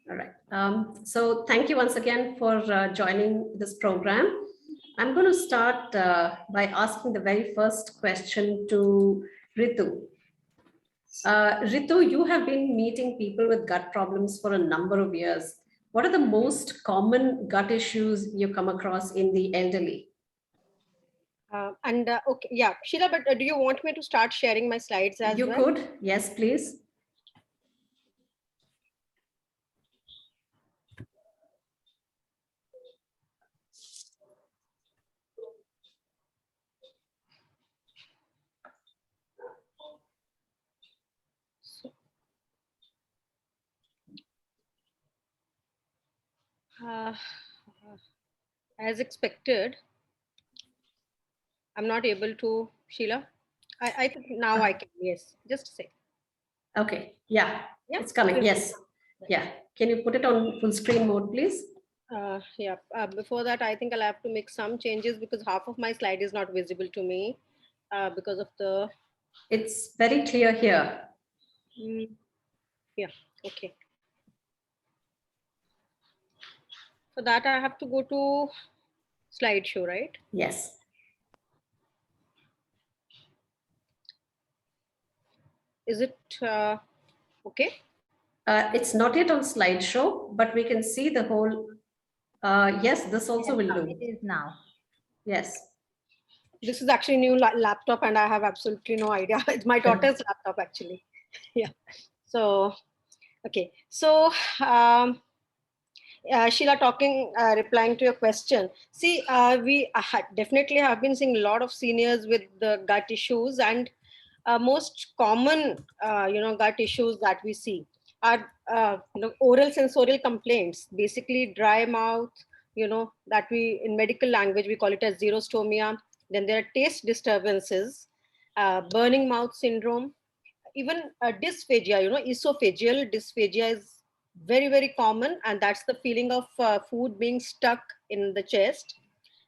All right. So thank you once again for joining this program. I'm going to start by asking the very first question to Ritu. Ritu, you have been meeting people with gut problems for a number of years. What are the most common gut issues you come across in the elderly? Okay, yeah, Sheila, but do you want me to start sharing my slides as You well? could, yes, please. Uh, as expected, I'm not able to, Sheila. I think now I can, yes, just a sec. Okay, yeah, Yeah, it's coming. it Yes, yeah. Can you put it on full screen mode, please? yeah. Before that, I think I'll have to make some changes because half of my slide is not visible to me because of the. It's very clear here. Mm, yeah, okay. For that, I have to go to slideshow, right? Yes. Is it okay? It's not yet on slideshow, but we can see the whole. Yes, this also will do. It is now. Yes. This is actually new laptop and I have absolutely no idea. It's my daughter's laptop actually. Yeah. So, okay. So, Sheila, replying to your question. See, we definitely have been seeing a lot of seniors with the gut issues, and most common, gut issues that we see are, oral sensorial complaints, basically dry mouth, that we, in medical language, we call it as xerostomia. Then there are taste disturbances, burning mouth syndrome, even dysphagia, esophageal dysphagia is very, very common. And that's the feeling of food being stuck in the chest.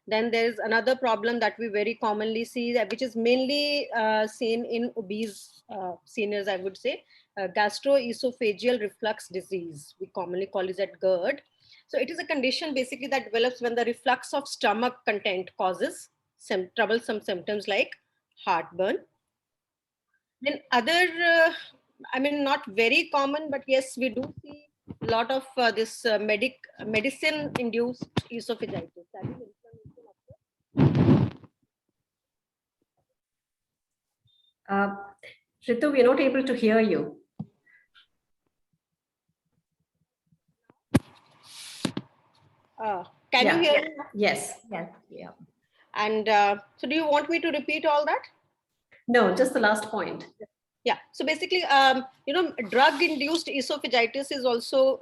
Then there's another problem that we very commonly see, which is mainly seen in obese seniors, I would say, gastroesophageal reflux disease. We commonly call it at GERD. So it is a condition basically that develops when the reflux of stomach content causes some troublesome symptoms like heartburn. Then other, not very common, but yes, we do see a lot of this medicine-induced esophagitis. That is inflammation of Ritu, we're not able to hear you. can Yeah. you hear me? Yes. Yes, yeah. And so do you want me to repeat all that? No, just the last point. Yeah. So basically, drug-induced esophagitis is also,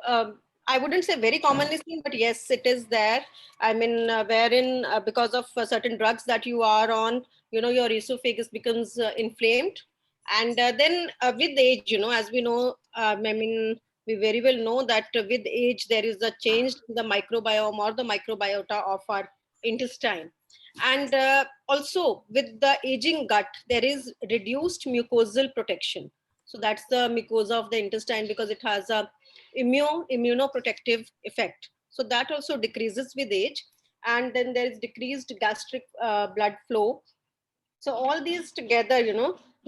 I wouldn't say very commonly seen, but yes, it is there. I mean, wherein because of certain drugs that you are on, your esophagus becomes inflamed. And then with age, as we know, we very well know that with age, there is a change in the microbiome or the microbiota of our intestine. And also with the aging gut, there is reduced mucosal protection. So that's the mucosa of the intestine because it has a immunoprotective effect. So that also decreases with age. And then there is decreased gastric blood flow. So all these together,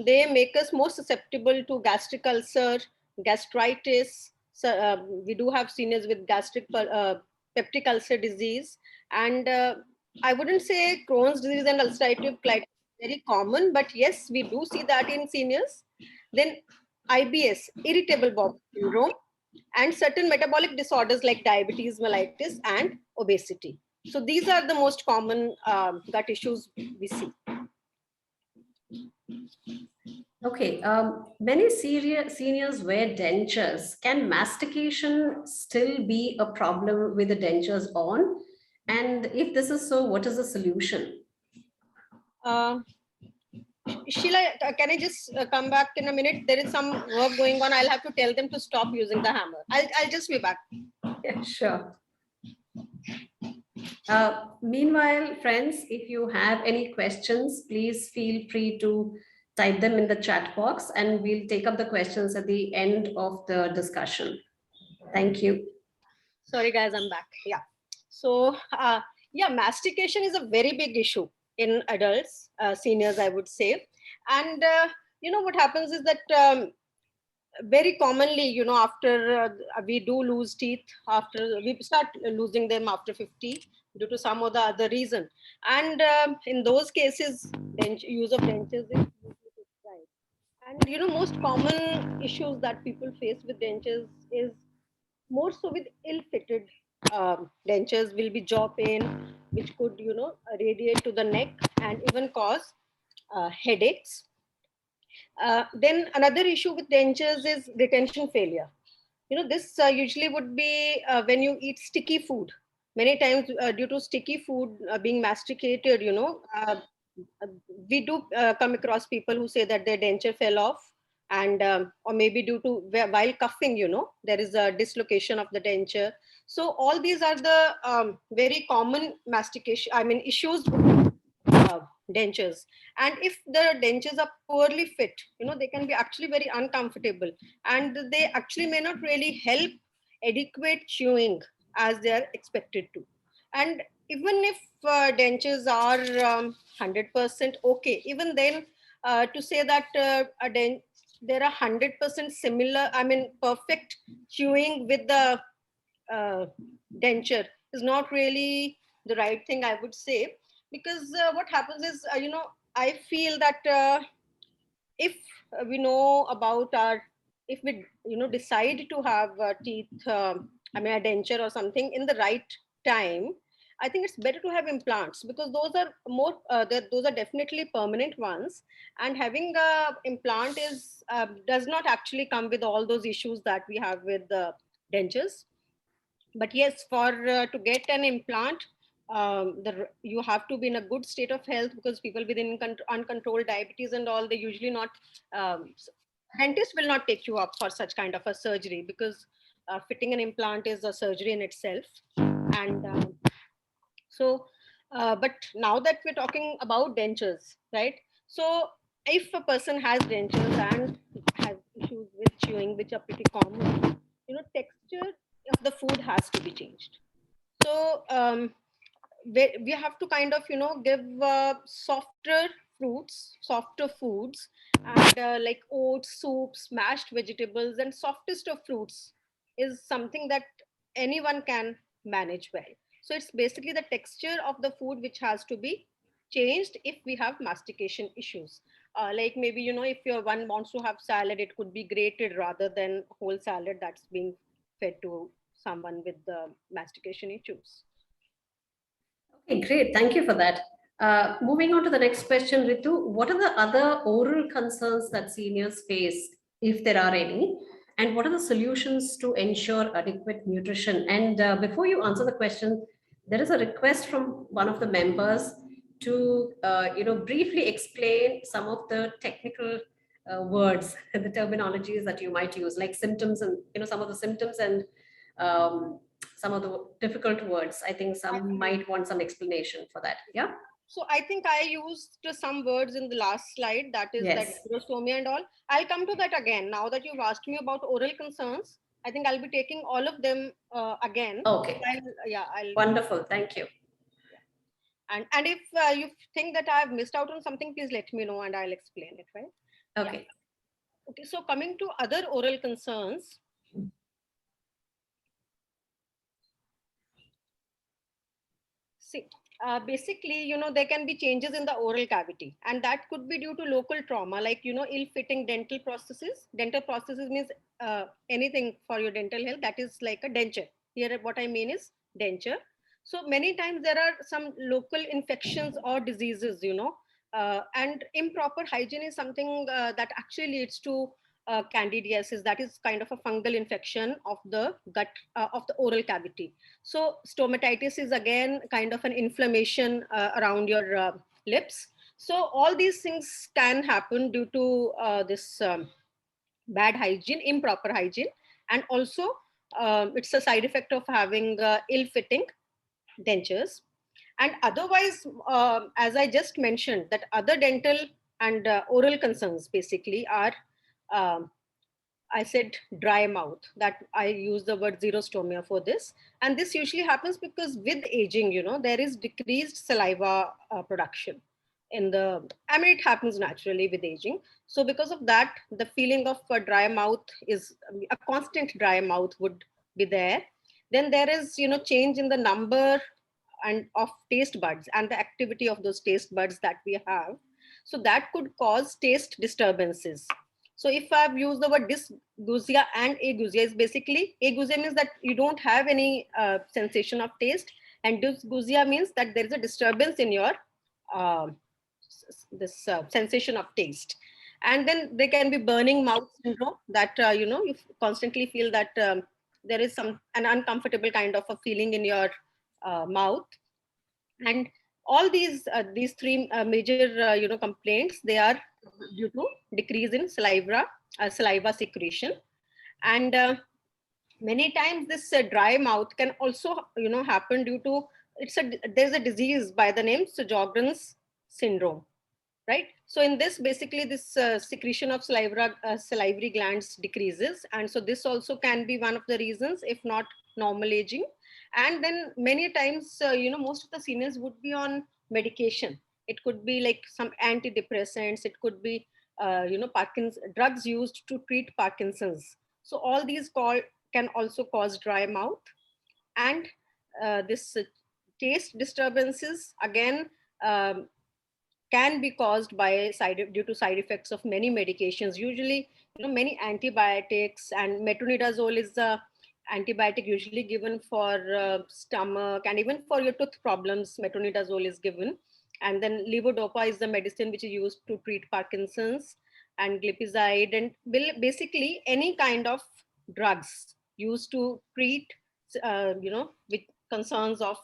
they make us more susceptible to gastric ulcer, gastritis. So we do have seniors with peptic ulcer disease. And I wouldn't say Crohn's disease and ulcerative colitis is very common, but yes, we do see that in seniors. Then IBS, irritable bowel syndrome, and certain metabolic disorders like diabetes mellitus and obesity. So these are the most common gut issues we see. Okay. Many seniors wear dentures. Can mastication still be a problem with the dentures on? And if this is so, what is the solution? Sheila, can I just come back in a minute? There is some work going on. I'll have to tell them to stop using the hammer. I'll just be back. Yeah, sure. Meanwhile, friends, if you have any questions, please feel free to type them in the chat box and we'll take up the questions at the end of the discussion. Thank you. Sorry, guys, I'm back. Yeah. So, yeah, mastication is a very big issue in adults, seniors, I would say. And, what happens is that very commonly, after we do lose teeth, after we start losing them after 50 due to some or the other reason. And in those cases, use of dentures is usually prescribed. And, most common issues that people face with dentures is more so with ill-fitted dentures will be jaw pain, which could, radiate to the neck and even cause headaches. Then another issue with dentures is retention failure. This usually would be when you eat sticky food. Many times, due to sticky food being masticated, uh, we do come across people who say that their denture fell off, and or maybe due to while coughing, there is a dislocation of the denture. So all these are the very common mastication. I mean, issues with uh, dentures. And if the dentures are poorly fit, they can be actually very uncomfortable, and they actually may not really help adequate chewing as they are expected to. And even if dentures are 100% okay, even then, to say that there are 100% similar, I mean, perfect chewing with the uh, denture is not really the right thing, I would say. Because what happens is, I feel that if we know about our, if we, decide to have teeth, I mean, a denture or something in the right time, I think it's better to have implants, because those are more, those are definitely permanent ones. And having a implant is does not actually come with all those issues that we have with the dentures. But yes, for to get an implant, you have to be in a good state of health, because people with uncontrolled diabetes and all, they usually not, dentist will not take you up for such kind of a surgery, because fitting an implant is a surgery in itself. And so but now that we're talking about dentures, right? So if a person has dentures and has issues with chewing, which are pretty common, texture of the food has to be changed. So we have to kind of, give softer fruits, softer foods, and like oats, soups, mashed vegetables, and softest of fruits is something that anyone can manage well. So it's basically the texture of the food which has to be changed if we have mastication issues. Like maybe, if your one wants to have salad, it could be grated rather than whole salad that's being fed to someone with the mastication issues. Okay, great. Thank you for that. Moving on to the next question, Ritu, what are the other oral concerns that seniors face, if there are any? And what are the solutions to ensure adequate nutrition? And before you answer the question, there is a request from one of the members to, briefly explain some of the technical words, the terminologies that you might use, like symptoms and, some of the symptoms and um, some of the difficult words. I think some might want some explanation for that. Yeah. So I think I used some words in the last slide, that is that Yes. xerostomia and all. I'll come to that again. Now that you've asked me about oral concerns, I think I'll be taking all of them again. Okay. I'll. Wonderful. Thank you. And if you think that I've missed out on something, please let me know and I'll explain it, right? Yeah. Okay. Okay. So coming to other oral concerns, see, basically, there can be changes in the oral cavity, and that could be due to local trauma, like, ill-fitting dental processes. Dental processes means anything for your dental health that is like a denture. Here, what I mean is denture. So many times there are some local infections or diseases, and improper hygiene is something that actually leads to candidiasis. That is kind of a fungal infection of the gut, of the oral cavity. So stomatitis is again kind of an inflammation around your lips. So all these things can happen due to this bad hygiene, improper hygiene, and also it's a side effect of having ill-fitting dentures. And otherwise, as I just mentioned, that other dental and oral concerns basically are um, I said dry mouth, that I use the word xerostomia for this. And this usually happens because with aging, there is decreased saliva production in the, I mean, it happens naturally with aging. So because of that, the feeling of a dry mouth is a constant dry mouth would be there. Then there is, change in the number and of taste buds and the activity of those taste buds that we have. So that could cause taste disturbances. So if I've used the word dysgeusia and ageusia, is basically ageusia means that you don't have any sensation of taste, and dysgeusia means that there is a disturbance in your uh, this sensation of taste. And then there can be burning mouth syndrome, that you constantly feel that there is an uncomfortable kind of a feeling in your mouth. And all these three major complaints, they are due to decrease in saliva secretion. And many times this dry mouth can also happen due to, there's a disease by the name Sjogren's syndrome, right? So in this, basically this secretion of salivary glands decreases, and so this also can be one of the reasons, if not normal aging. And then many times most of the seniors would be on medication. It could be like some antidepressants, it could be drugs used to treat Parkinson's. So all these can also cause dry mouth. And this taste disturbances again can be caused by due to side effects of many medications. Usually, many antibiotics, and metronidazole is the antibiotic usually given for stomach, and even for your tooth problems, metronidazole is given. And then levodopa is the medicine which is used to treat Parkinson's, and glipizide, and basically any kind of drugs used to treat, with concerns of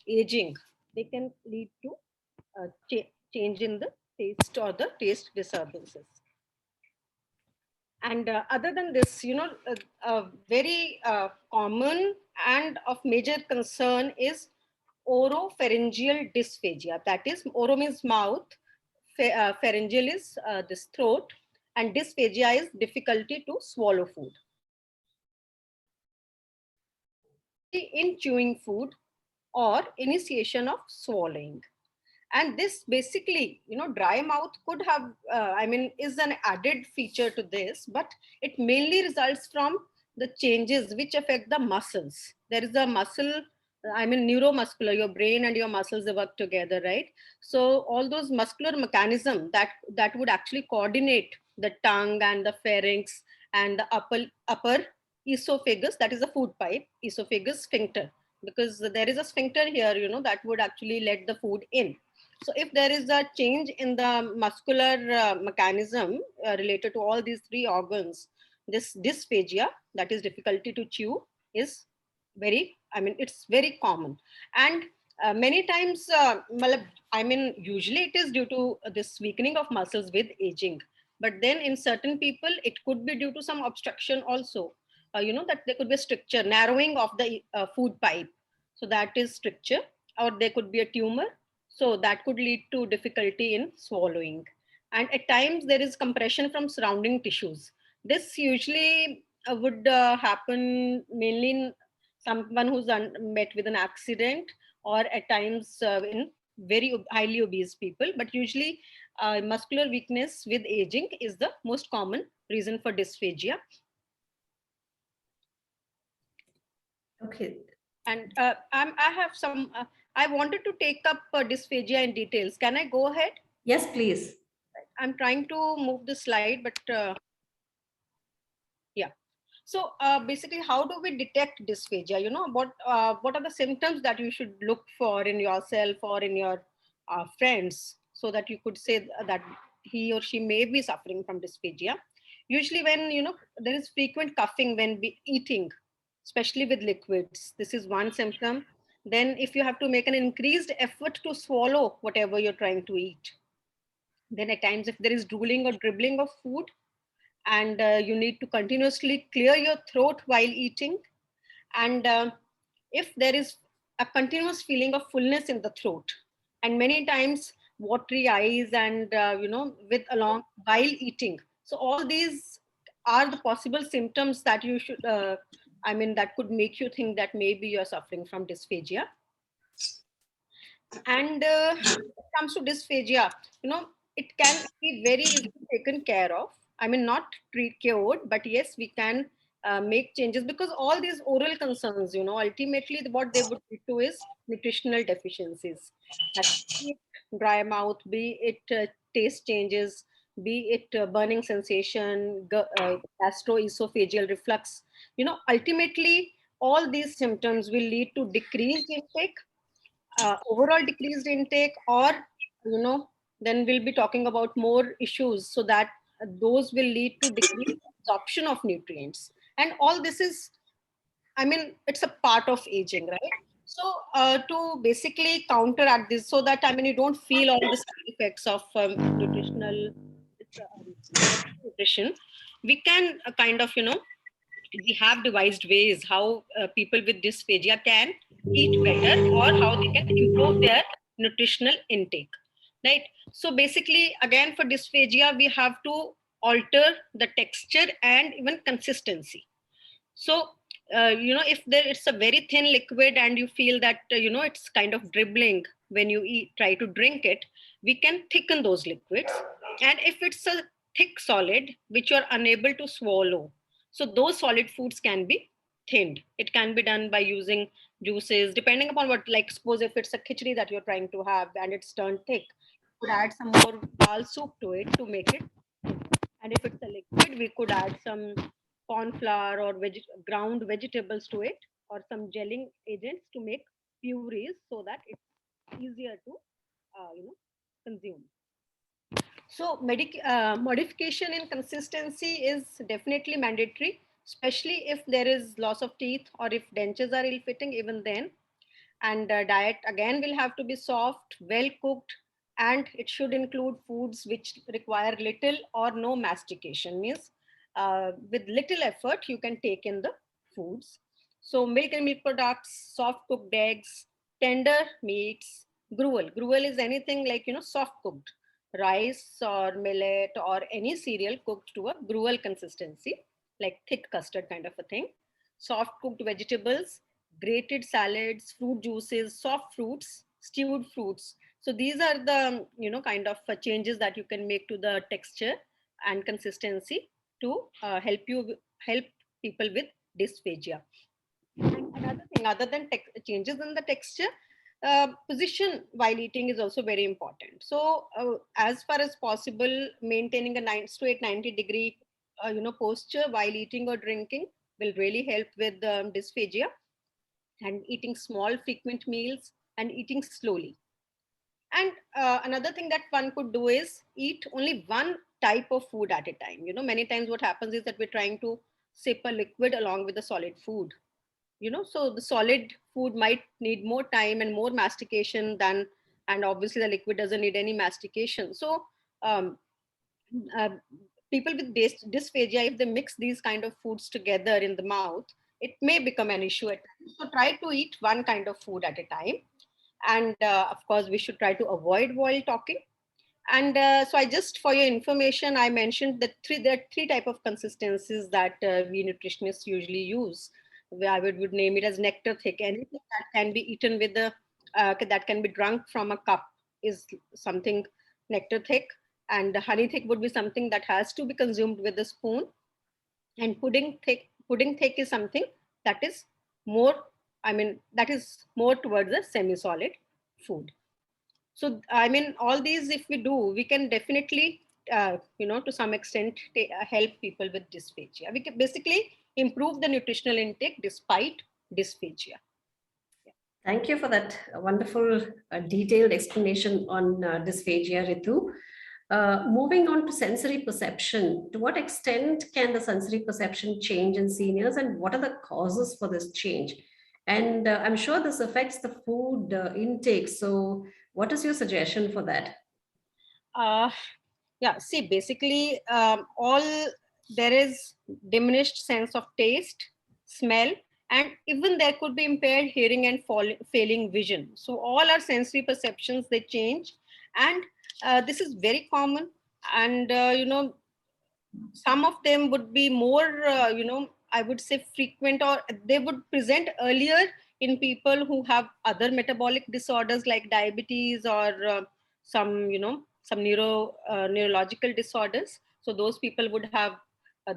aging, they can lead to change in the taste or the taste disturbances. And other than this, very common and of major concern is oropharyngeal dysphagia. That is, oro means mouth, pharyngeal is this throat, and dysphagia is difficulty to swallow food. In chewing food or initiation of swallowing. And this basically, dry mouth could have is an added feature to this, but it mainly results from the changes which affect the muscles. There is a muscle, neuromuscular, your brain and your muscles, they work together, right? So all those muscular mechanism that would actually coordinate the tongue and the pharynx and the upper esophagus, that is the food pipe, esophagus sphincter, because there is a sphincter here, that would actually let the food in. So if there is a change in the muscular mechanism related to all these three organs, this dysphagia, that is difficulty to chew, is it's very common. And many times, usually it is due to this weakening of muscles with aging. But then in certain people, it could be due to some obstruction also. That there could be a stricture, narrowing of the food pipe. So that is stricture, or there could be a tumor. So that could lead to difficulty in swallowing. And at times there is compression from surrounding tissues. This usually would happen mainly in someone who's met with an accident, or at times in very highly obese people. But usually muscular weakness with aging is the most common reason for dysphagia. Okay. And I have some, I wanted to take up dysphagia in details. Can I go ahead? Yes, please. I'm trying to move the slide, but yeah. So basically, how do we detect dysphagia? What are the symptoms that you should look for in yourself or in your friends, so that you could say that he or she may be suffering from dysphagia? Usually when, there is frequent coughing when eating, especially with liquids, this is one symptom. Then if you have to make an increased effort to swallow whatever you're trying to eat, then at times if there is drooling or dribbling of food, and you need to continuously clear your throat while eating, and if there is a continuous feeling of fullness in the throat, and many times watery eyes, and with along while eating. So all these are the possible symptoms that you should, that could make you think that maybe you're suffering from dysphagia. And when it comes to dysphagia, it can be very easily taken care of. I mean, not treat cured, but yes, we can make changes, because all these oral concerns, ultimately what they would lead to is nutritional deficiencies. That be it dry mouth, be it taste changes, be it burning sensation, gastroesophageal reflux. Ultimately, all these symptoms will lead to decreased intake, overall decreased intake, or then we'll be talking about more issues, so that those will lead to decreased absorption of nutrients. And all this is, it's a part of aging, right? So to basically counteract this, so that you don't feel all the side effects of nutritional nutrition, we can kind of we have devised ways how people with dysphagia can eat better, or how they can improve their nutritional intake, right? So basically, again, for dysphagia, we have to alter the texture and even consistency. So if it's a very thin liquid and you feel that it's kind of dribbling when you try to drink it, we can thicken those liquids. And if it's a thick solid which you are unable to swallow, so those solid foods can be thinned. It can be done by using juices, depending upon what, like suppose if it's a khichdi that you're trying to have and it's turned thick, you could add some more dal soup to it to make it. And if it's a liquid, we could add some corn flour or ground vegetables to it, or some gelling agents to make purees, so that it's easier to consume. So modification in consistency is definitely mandatory, especially if there is loss of teeth or if dentures are ill fitting. Even then, and diet again will have to be soft, well cooked, and it should include foods which require little or no mastication. Means with little effort you can take in the foods. So milk and milk products, soft cooked eggs, tender meats, gruel. Gruel is anything like soft cooked rice or millet or any cereal cooked to a gruel consistency, like thick custard kind of a thing. Soft cooked vegetables, grated salads, fruit juices, soft fruits, stewed fruits. So these are the kind of changes that you can make to the texture and consistency to help people with dysphagia. And another thing, other than changes in the texture, position while eating is also very important. So as far as possible, maintaining a 9 to 90 degree posture while eating or drinking will really help with dysphagia. And eating small frequent meals and eating slowly. And another thing that one could do is eat only one type of food at a time. Many times what happens is that we're trying to sip a liquid along with the solid food. So the solid food might need more time and more mastication than, and obviously the liquid doesn't need any mastication. So um, uh, people with dysphagia, if they mix these kind of foods together in the mouth, it may become an issue at times. So try to eat one kind of food at a time. And of course, we should try to avoid while talking. And so I just, for your information, I mentioned that there are three type of consistencies that we nutritionists usually use. I would name it as nectar thick. Anything that can be eaten with that can be drunk from a cup is something nectar thick. And the honey thick would be something that has to be consumed with a spoon. And pudding thick is something that is more, that is more towards a semi-solid food. So all these, if we do, we can definitely to some extent help people with dysphagia. We can basically improve the nutritional intake despite dysphagia. Thank you for that wonderful, detailed explanation on dysphagia, Ritu. Moving on to sensory perception, to what extent can the sensory perception change in seniors, and what are the causes for this change? And I'm sure this affects the food intake. So, what is your suggestion for that? uh, yeah, see, basically all there is diminished sense of taste, smell, and even there could be impaired hearing and failing vision. So all our sensory perceptions, they change. And this is very common. And some of them would be more, I would say frequent, or they would present earlier in people who have other metabolic disorders like diabetes, or some, some neurological disorders. So those people would have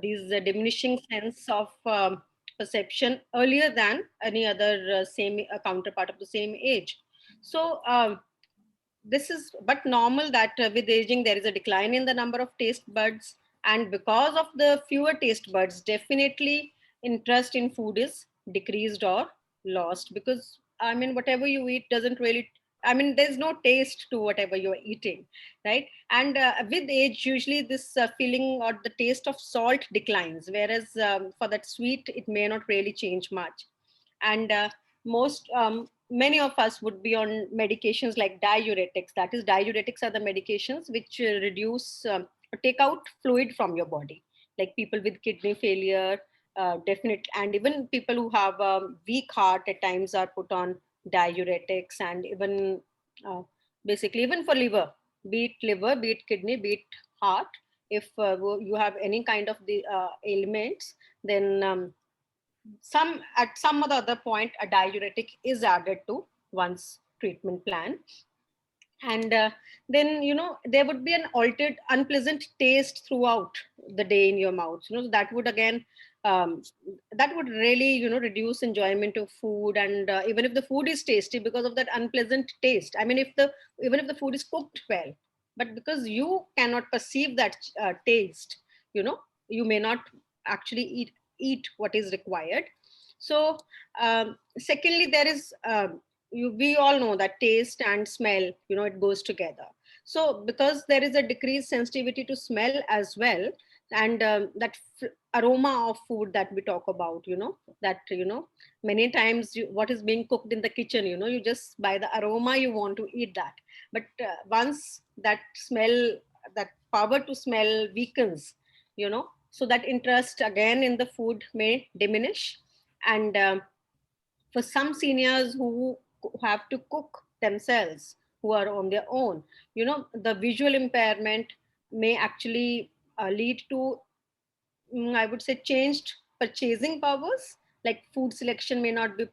these diminishing sense of perception earlier than any other same counterpart of the same age. So this is but normal that with aging there is a decline in the number of taste buds, and because of the fewer taste buds, definitely interest in food is decreased or lost, because I mean whatever you eat doesn't really, I mean there's no taste to whatever you're eating, right? And with age usually this feeling or the taste of salt declines, whereas for that sweet it may not really change much. And most many of us would be on medications like diuretics. That is, diuretics are the medications which reduce or take out fluid from your body, like people with kidney failure, definite, and even people who have weak heart at times are put on diuretics. And even uh, basically even for liver, be it kidney, be it heart, if you have any kind of the ailments, then some at some other point a diuretic is added to one's treatment plan. And then there would be an altered unpleasant taste throughout the day in your mouth, that would again um, that would really reduce enjoyment of food. And even if the food is tasty, because of that unpleasant taste, I mean if the even if the food is cooked well, but because you cannot perceive that taste, you know you may not actually eat what is required. So secondly, there is we all know that taste and smell, it goes together. So because there is a decreased sensitivity to smell as well, and that aroma of food that we talk about, that many times what is being cooked in the kitchen, you just by the aroma you want to eat that. But once that smell, that power to smell weakens, so that interest again in the food may diminish. And for some seniors who have to cook themselves, who are on their own, the visual impairment may actually lead to, I would say, changed purchasing powers. Like food selection may not be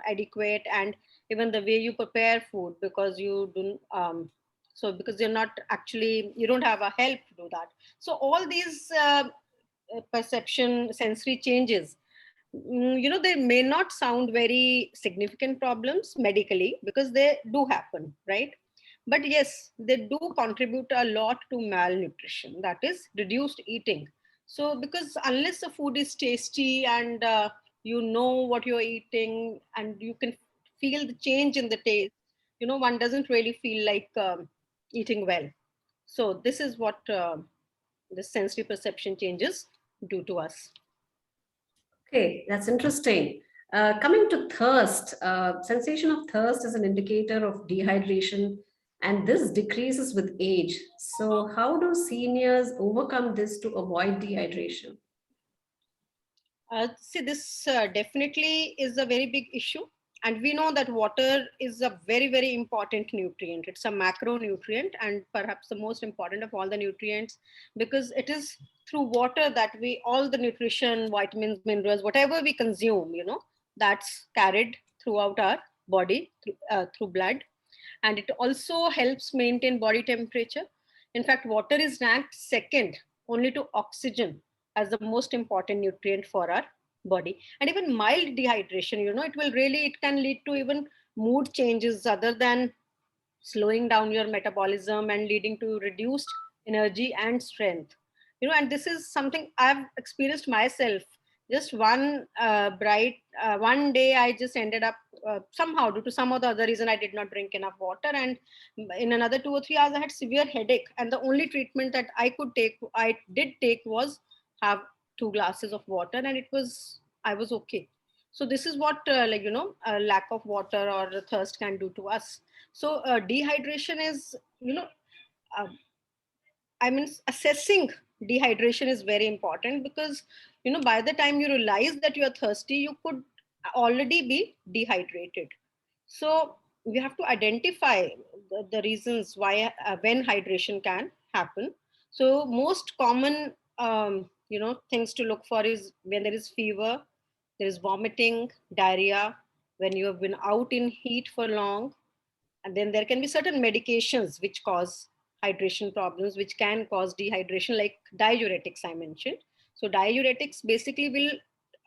adequate, and even the way you prepare food, because you don't so because you're not actually, you don't have a help to do that. So all these perception sensory changes, they may not sound very significant problems medically, because they do happen, right? But yes, they do contribute a lot to malnutrition, that is reduced eating. So because unless the food is tasty, and you know what you're eating, and you can feel the change in the taste, one doesn't really feel like eating well. So this is what the sensory perception changes do to us. Okay, that's interesting. Coming to thirst, sensation of thirst is an indicator of dehydration, and this decreases with age. So, how do seniors overcome this to avoid dehydration? See, this definitely is a very big issue. And we know that water is a very, very important nutrient. It's a macronutrient, and perhaps the most important of all the nutrients, because it is through water that we, all the nutrition, vitamins, minerals, whatever we consume, that's carried throughout our body through blood. And it also helps maintain body temperature. In fact, water is ranked second only to oxygen as the most important nutrient for our body. And even mild dehydration, it can lead to even mood changes, other than slowing down your metabolism and leading to reduced energy and strength. And this is something I've experienced myself. Just one day I just ended up somehow, due to some or the other reason, I did not drink enough water, and in another 2 or 3 hours I had severe headache, and the only treatment that I did take was have 2 glasses of water, and I was okay. So this is what a lack of water or thirst can do to us. So dehydration is, uh, I mean, assessing dehydration is very important, because, by the time you realize that you are thirsty, you could already be dehydrated. So we have to identify the reasons why, when hydration can happen. So most common things to look for is when there is fever, there is vomiting, diarrhea, when you have been out in heat for long. And then there can be certain medications which cause hydration problems, which can cause dehydration, like diuretics I mentioned. So diuretics basically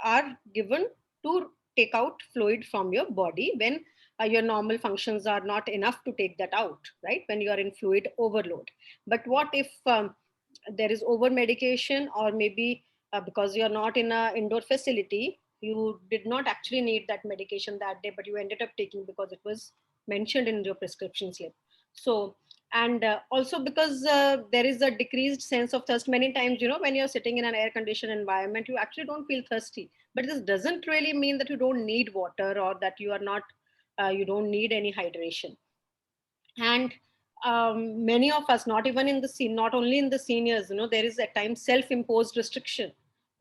are given to take out fluid from your body when your normal functions are not enough to take that out, right? When you are in fluid overload. But what if there is over medication, or maybe because you are not in a indoor facility, you did not actually need that medication that day, but you ended up taking because it was mentioned in your prescription slip. So, and also because there is a decreased sense of thirst many times, when you're sitting in an air conditioned environment, you actually don't feel thirsty. But this doesn't really mean that you don't need water, or that you are not you don't need any hydration. And many of us, not even in the scene, not only in the seniors, there is at times self-imposed restriction,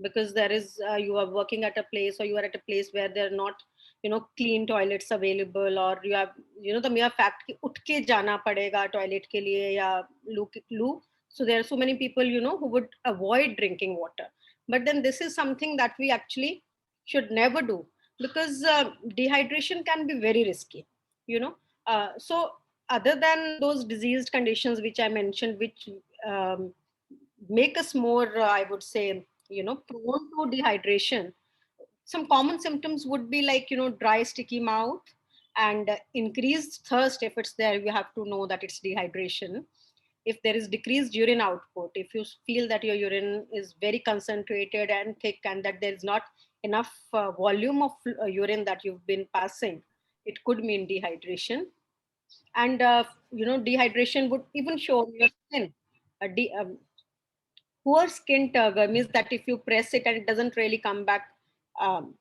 because there is you are working at a place, or you are at a place where there are not clean toilets available, or you have the mere fact कि उठ के जाना पड़ेगा toilet के लिए या लू. So there are so many people who would avoid drinking water. But then this is something that we actually should never do, because dehydration can be very risky, you know so other than those diseased conditions which I mentioned, which um, make us more, I would say, prone to dehydration, some common symptoms would be like, dry, sticky mouth, and increased thirst. If it's there, you have to know that it's dehydration. If there is decreased urine output, if you feel that your urine is very concentrated and thick, and that there is not enough volume of urine that you've been passing, it could mean dehydration. And dehydration would even show on your skin. Poor skin turgor means that if you press it and it doesn't really come back um,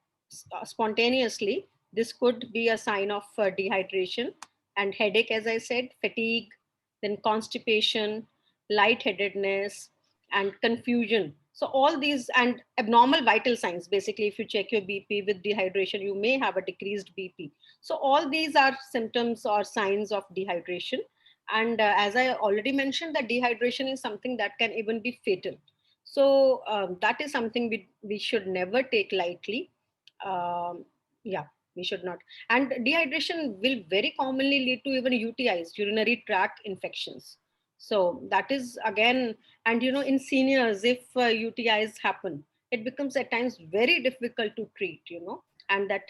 spontaneously, this could be a sign of dehydration. And headache, as I said, fatigue, then constipation, lightheadedness, and confusion. So all these and abnormal vital signs. Basically, if you check your BP with dehydration, you may have a decreased BP. So all these are symptoms or signs of dehydration. And as I already mentioned, that dehydration is something that can even be fatal. So that is something we should never take lightly. Um, yeah, we should not. And dehydration will very commonly lead to even UTIs, urinary tract infections. So that is again, and in seniors, if UTIs happen, it becomes at times very difficult to treat, and that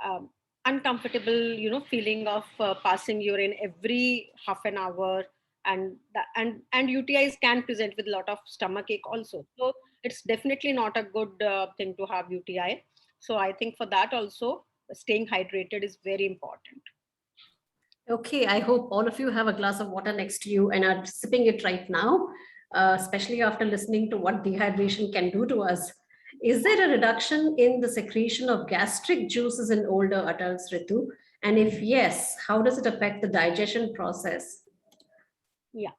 um, uncomfortable feeling of passing urine every half an hour, and UTIs can present with a lot of stomach ache also. So it's definitely not a good thing to have UTI. So I think for that also, staying hydrated is very important. Okay, I hope all of you have a glass of water next to you and are sipping it right now, especially after listening to what dehydration can do to us. Is there a reduction in the secretion of gastric juices in older adults, Ritu? And if yes, how does it affect the digestion process? Yeah.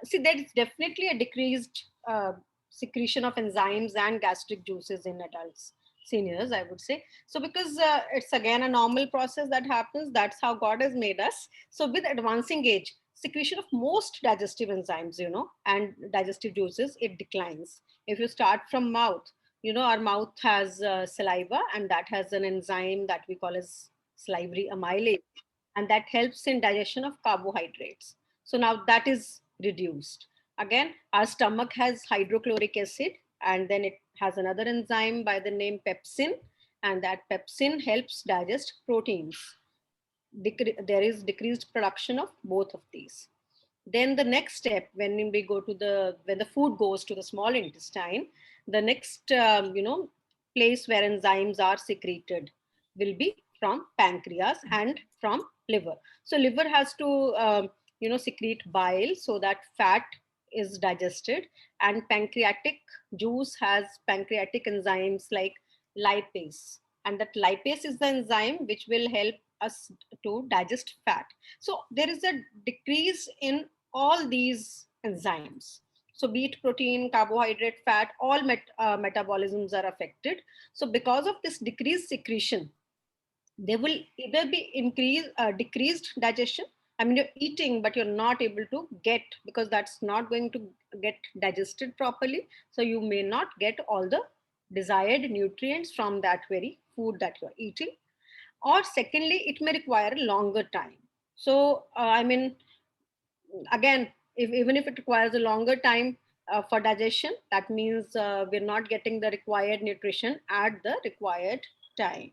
See, there is definitely a decreased secretion of enzymes and gastric juices in adults, seniors, I would say. So, because it's again a normal process that happens, that's how God has made us. So, with advancing age, secretion of most digestive enzymes, and digestive juices, it declines. If you start from mouth, our mouth has saliva, and that has an enzyme that we call as salivary amylase, and that helps in digestion of carbohydrates. So now that is reduced. Again, our stomach has hydrochloric acid, and then it has another enzyme by the name pepsin, and that pepsin helps digest proteins. There is decreased production of both of these. Then the next step, when we go to when the food goes to the small intestine, the next place where enzymes are secreted will be from pancreas and from liver. So liver has to secrete bile so that fat is digested, and pancreatic juice has pancreatic enzymes like lipase, and that lipase is the enzyme which will help us to digest fat. So there is a decrease in all these enzymes. So be it protein, carbohydrate, fat, all metabolisms are affected. So because of this decreased secretion, there will either be decreased digestion, I mean, you're eating, but you're not able to get, because that's not going to get digested properly. So you may not get all the desired nutrients from that very food that you're eating. Or secondly, it may require a longer time. So, I mean, again, even if it requires a longer time for digestion, that means we're not getting the required nutrition at the required time.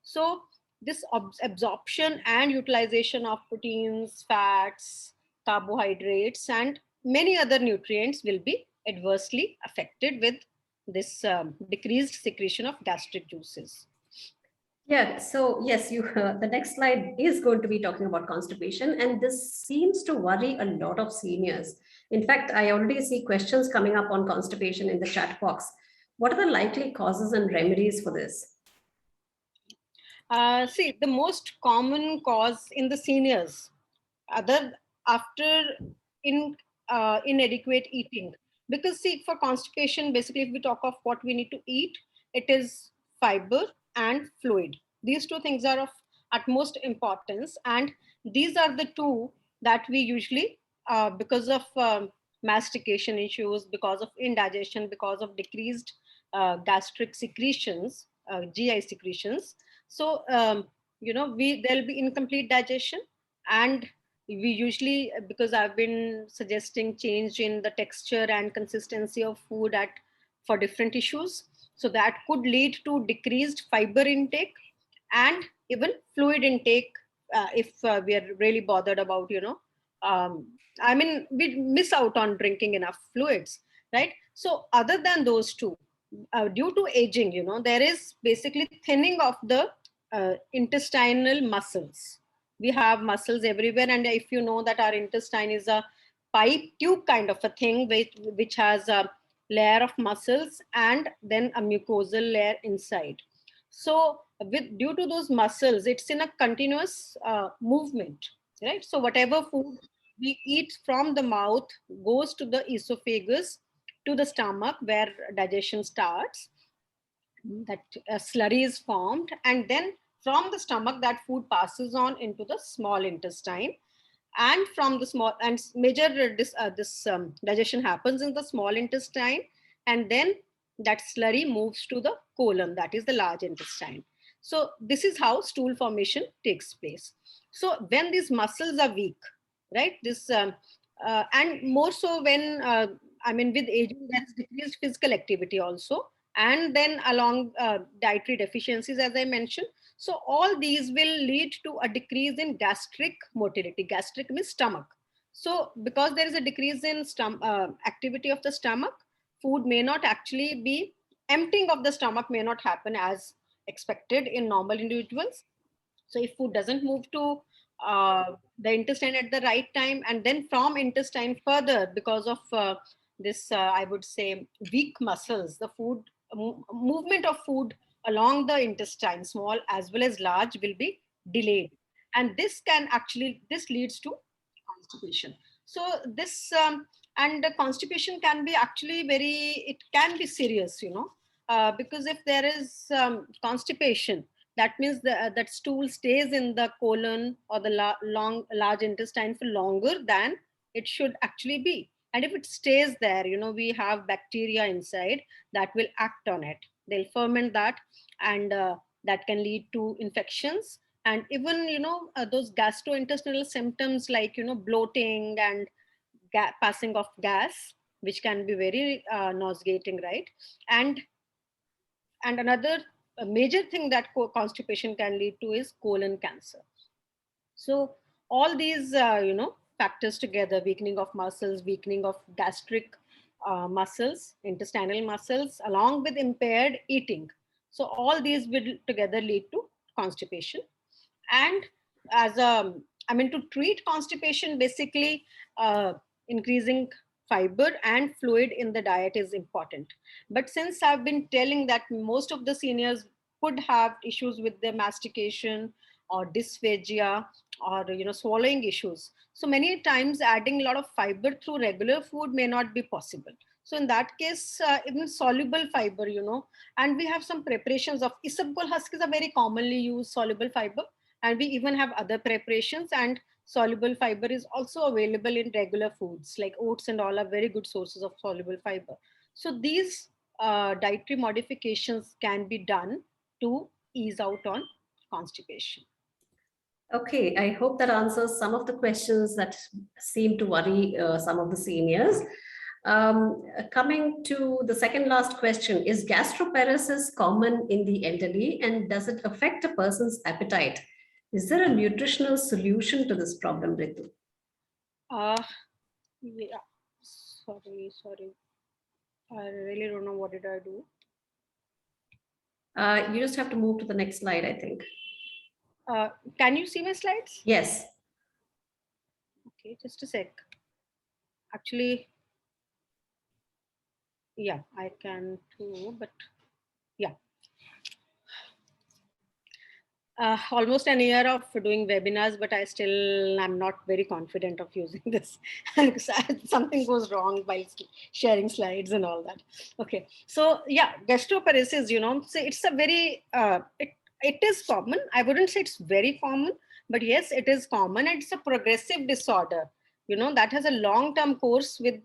So this absorption and utilization of proteins, fats, carbohydrates, and many other nutrients will be adversely affected with this decreased secretion of gastric juices. Yeah, so yes, you the next slide is going to be talking about constipation, and this seems to worry a lot of seniors. In fact, I already see questions coming up on constipation in the chat box. What are the likely causes and remedies for this? See, the most common cause in the seniors, other after in inadequate eating, because see, for constipation, basically, if we talk of what we need to eat, it is fiber and fluid. These two things are of utmost importance, and these are the two that we usually, because of mastication issues, because of indigestion, because of decreased gastric secretions, GI secretions. So we there'll be incomplete digestion, and we usually, because I've been suggesting change in the texture and consistency of food at for different issues, so that could lead to decreased fiber intake and even fluid intake, if we are really bothered about um, I mean, we miss out on drinking enough fluids, right? So other than those two, due to aging, there is basically thinning of the intestinal muscles. We have muscles everywhere, and if you know that our intestine is a pipe tube kind of a thing, which has a layer of muscles and then a mucosal layer inside. So due to those muscles, it's in a continuous movement, right? So whatever food we eat from the mouth goes to the esophagus, to the stomach where digestion starts, that slurry is formed, and then from the stomach that food passes on into the small intestine, and from the small and major this digestion happens in the small intestine, and then that slurry moves to the colon, that is the large intestine. So this is how stool formation takes place. So when these muscles are weak, right, this and more so when I mean, with aging, there's decreased physical activity also, and then along dietary deficiencies, as I mentioned. So all these will lead to a decrease in gastric motility. Gastric means stomach. So because there is a decrease in activity of the stomach, food may not actually be, emptying of the stomach may not happen as expected in normal individuals. So if food doesn't move to the intestine at the right time, and then from intestine further, because of this, I would say, weak muscles, the food movement of food along the intestine, small as well as large, will be delayed, and this leads to constipation. So this and the constipation can be actually it can be serious, because if there is constipation, that means that stool stays in the colon or the large intestine for longer than it should actually be. And if it stays there, we have bacteria inside that will act on it. They'll ferment that, and that can lead to infections, and even those gastrointestinal symptoms like bloating and passing of gas, which can be very nauseating, right? And another major thing that constipation can lead to is colon cancer. So all these factors together, weakening of muscles, weakening of gastric muscles, intestinal muscles, along with impaired eating, so all these will together lead to constipation. And as a I mean, to treat constipation, basically increasing fiber and fluid in the diet is important. But since I've been telling that most of the seniors could have issues with their mastication or dysphagia, or swallowing issues, so many times adding a lot of fiber through regular food may not be possible. So in that case, even soluble fiber, and we have some preparations of isabgol husk is a very commonly used soluble fiber, and we even have other preparations, and soluble fiber is also available in regular foods, like oats and all are very good sources of soluble fiber. So these dietary modifications can be done to ease out on constipation. Okay, I hope that answers some of the questions that seem to worry some of the seniors. Coming to the second last question, is gastroparesis common in the elderly and does it affect a person's appetite? Is there a nutritional solution to this problem, Ritu? Uh, yeah, sorry. I really don't know what did I do. You just have to move to the next slide, I think. Can you see my slides? Yes. Okay, just a sec. Actually, yeah, I can too, but yeah. Almost an year of doing webinars, but I still am not very confident of using this. Something goes wrong while sharing slides and all that. Okay, so yeah, gastroparesis, so it's a very, it is common. I wouldn't say it's very common, but yes, it is common, and it's a progressive disorder, that has a long-term course with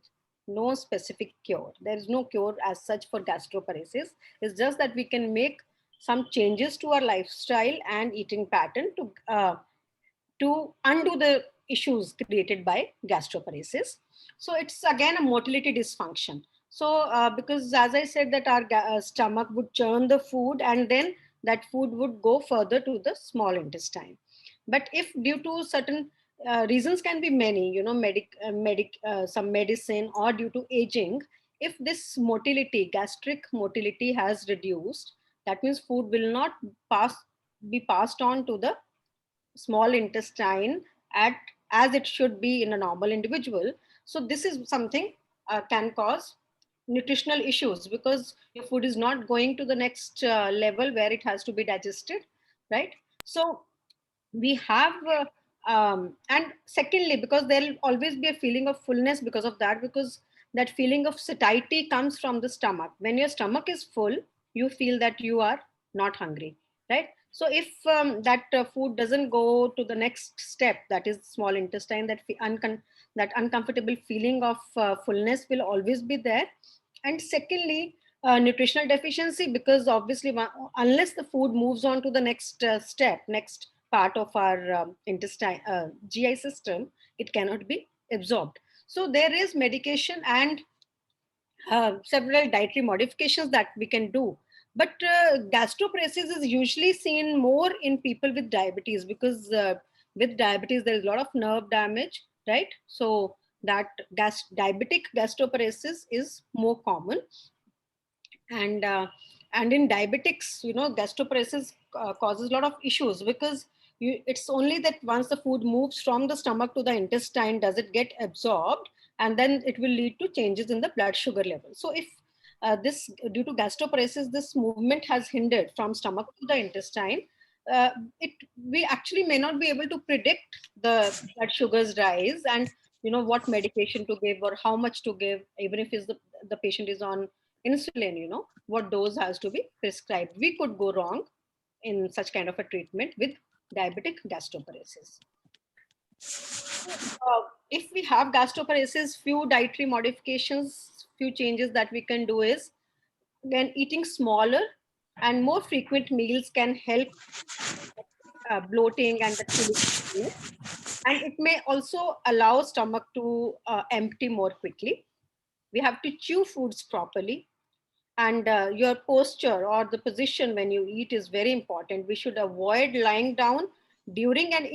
no specific cure. There is no cure as such for gastroparesis. It's just that we can make some changes to our lifestyle and eating pattern to undo the issues created by gastroparesis. So it's again a motility dysfunction. So because as I said that our stomach would churn the food and then that food would go further to the small intestine. But if due to certain reasons can be many, some medicine or due to aging, if this motility, gastric motility has reduced, that means food will not pass be passed on to the small intestine at as it should be in a normal individual. So this is something can cause nutritional issues because your food is not going to the next level where it has to be digested, right? So we have and secondly, because there will always be a feeling of fullness because of that, because that feeling of satiety comes from the stomach. When your stomach is full, you feel that you are not hungry, right? So if that food doesn't go to the next step, that is small intestine, that uncomfortable feeling of fullness will always be there. And secondly, nutritional deficiency, because obviously unless the food moves on to the next step, next part of our intestine GI system, it cannot be absorbed. So there is medication and several dietary modifications that we can do. But gastroparesis is usually seen more in people with diabetes, because with diabetes there is a lot of nerve damage, right? So that diabetic gastroparesis is more common. And in diabetics, gastroparesis causes a lot of issues, because it's only that once the food moves from the stomach to the intestine does it get absorbed, and then it will lead to changes in the blood sugar level. So if this due to gastroparesis this movement has hindered from stomach to the intestine, uh, it we actually may not be able to predict the blood sugars rise, and what medication to give or how much to give, even if the patient is on insulin, what dose has to be prescribed. We could go wrong in such kind of a treatment with diabetic gastroparesis. If we have gastroparesis, few dietary modifications, few changes that we can do is, then eating smaller and more frequent meals can help bloating and the cooling. And it may also allow stomach to empty more quickly. We have to chew foods properly, and your posture or the position when you eat is very important. We should avoid lying down during and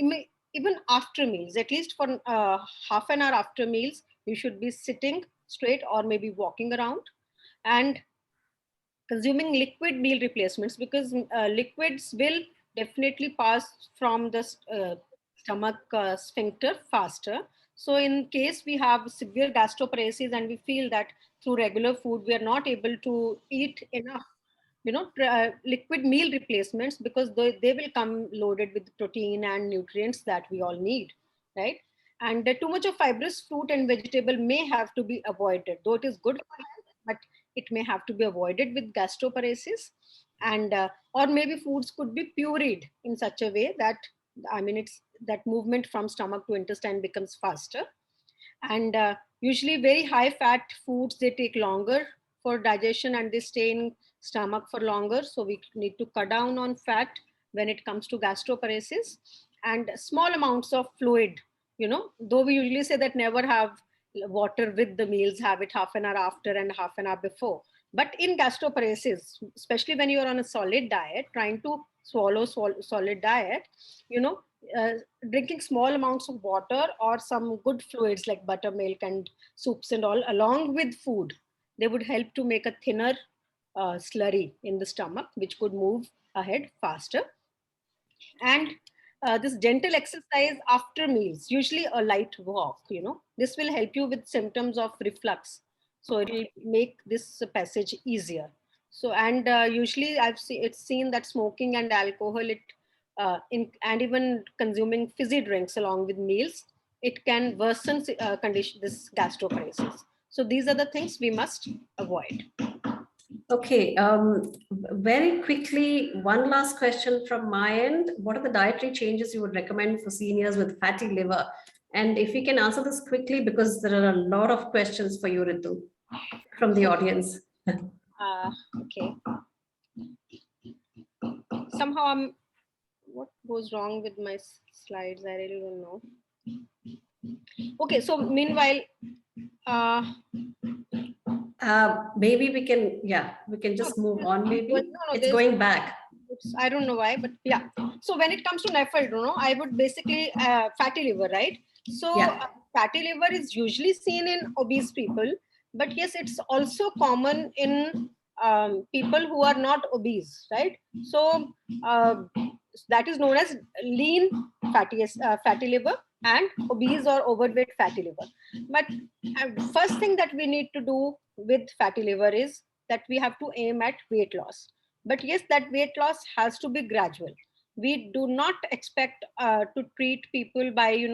even after meals. At least for half an hour after meals, you should be sitting straight or maybe walking around, and consuming liquid meal replacements, because liquids will definitely pass from the stomach sphincter faster. So in case we have severe gastroparesis and we feel that through regular food we are not able to eat enough, liquid meal replacements, because they will come loaded with protein and nutrients that we all need, right? And too much of fibrous fruit and vegetable may have to be avoided, though it is good for health, but it may have to be avoided with gastroparesis. And or maybe foods could be pureed in such a way that I mean, it's that movement from stomach to intestine becomes faster. And usually very high fat foods, they take longer for digestion and they stay in stomach for longer. So we need to cut down on fat when it comes to gastroparesis. And small amounts of fluid, though we usually say that never have water with the meals, have it half an hour after and half an hour before. But in gastroparesis, especially when you are on a solid diet, trying to swallow solid diet, you know uh, drinking small amounts of water or some good fluids like buttermilk and soups and all along with food, they would help to make a thinner slurry in the stomach, which could move ahead faster. And this gentle exercise after meals, usually a light walk, this will help you with symptoms of reflux. So it will make this passage easier. So, and usually it's seen that smoking and alcohol, and even consuming fizzy drinks along with meals, it can worsen condition this gastroparesis. So these are the things we must avoid. Okay, very quickly, one last question from my end. What are the dietary changes you would recommend for seniors with fatty liver? And if you can answer this quickly, because there are a lot of questions for you, Ritu, from the audience. Okay. Somehow what goes wrong with my slides? I really don't know. Okay, so meanwhile, Maybe we can just move on. Maybe it's going back. I don't know why, but yeah. So when it comes to NAFLD, I would basically fatty liver, right? So fatty liver is usually seen in obese people, but yes, it's also common in people who are not obese, right? So that is known as lean fatty liver and obese or overweight fatty liver. But first thing that we need to do with fatty liver is that we have to aim at weight loss. But yes, that weight loss has to be gradual. We do not expect to treat people by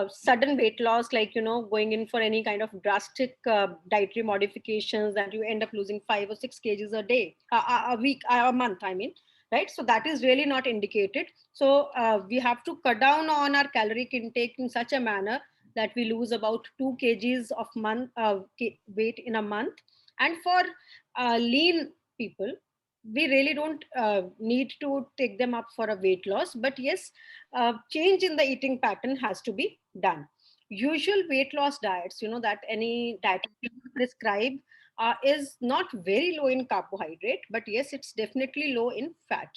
sudden weight loss, like going in for any kind of drastic dietary modifications that you end up losing 5 or 6 kgs a day, a week, a month, I mean, right? So that is really not indicated. So we have to cut down on our caloric intake in such a manner that we lose about 2 kgs of weight in a month. And for lean people, we really don't need to take them up for a weight loss. But yes, change in the eating pattern has to be done. Usual weight loss diets, that any dietitian prescribe, is not very low in carbohydrate, but yes, it's definitely low in fat.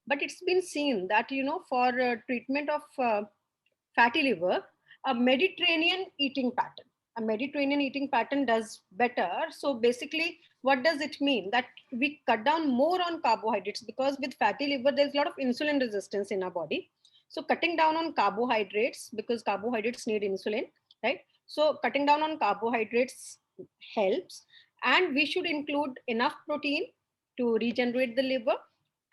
But it's been seen that for treatment of fatty liver, a Mediterranean eating pattern. A Mediterranean eating pattern does better. So basically, what does it mean? That we cut down more on carbohydrates, because with fatty liver, there's a lot of insulin resistance in our body. So cutting down on carbohydrates, because carbohydrates need insulin, right? So cutting down on carbohydrates helps. And we should include enough protein to regenerate the liver.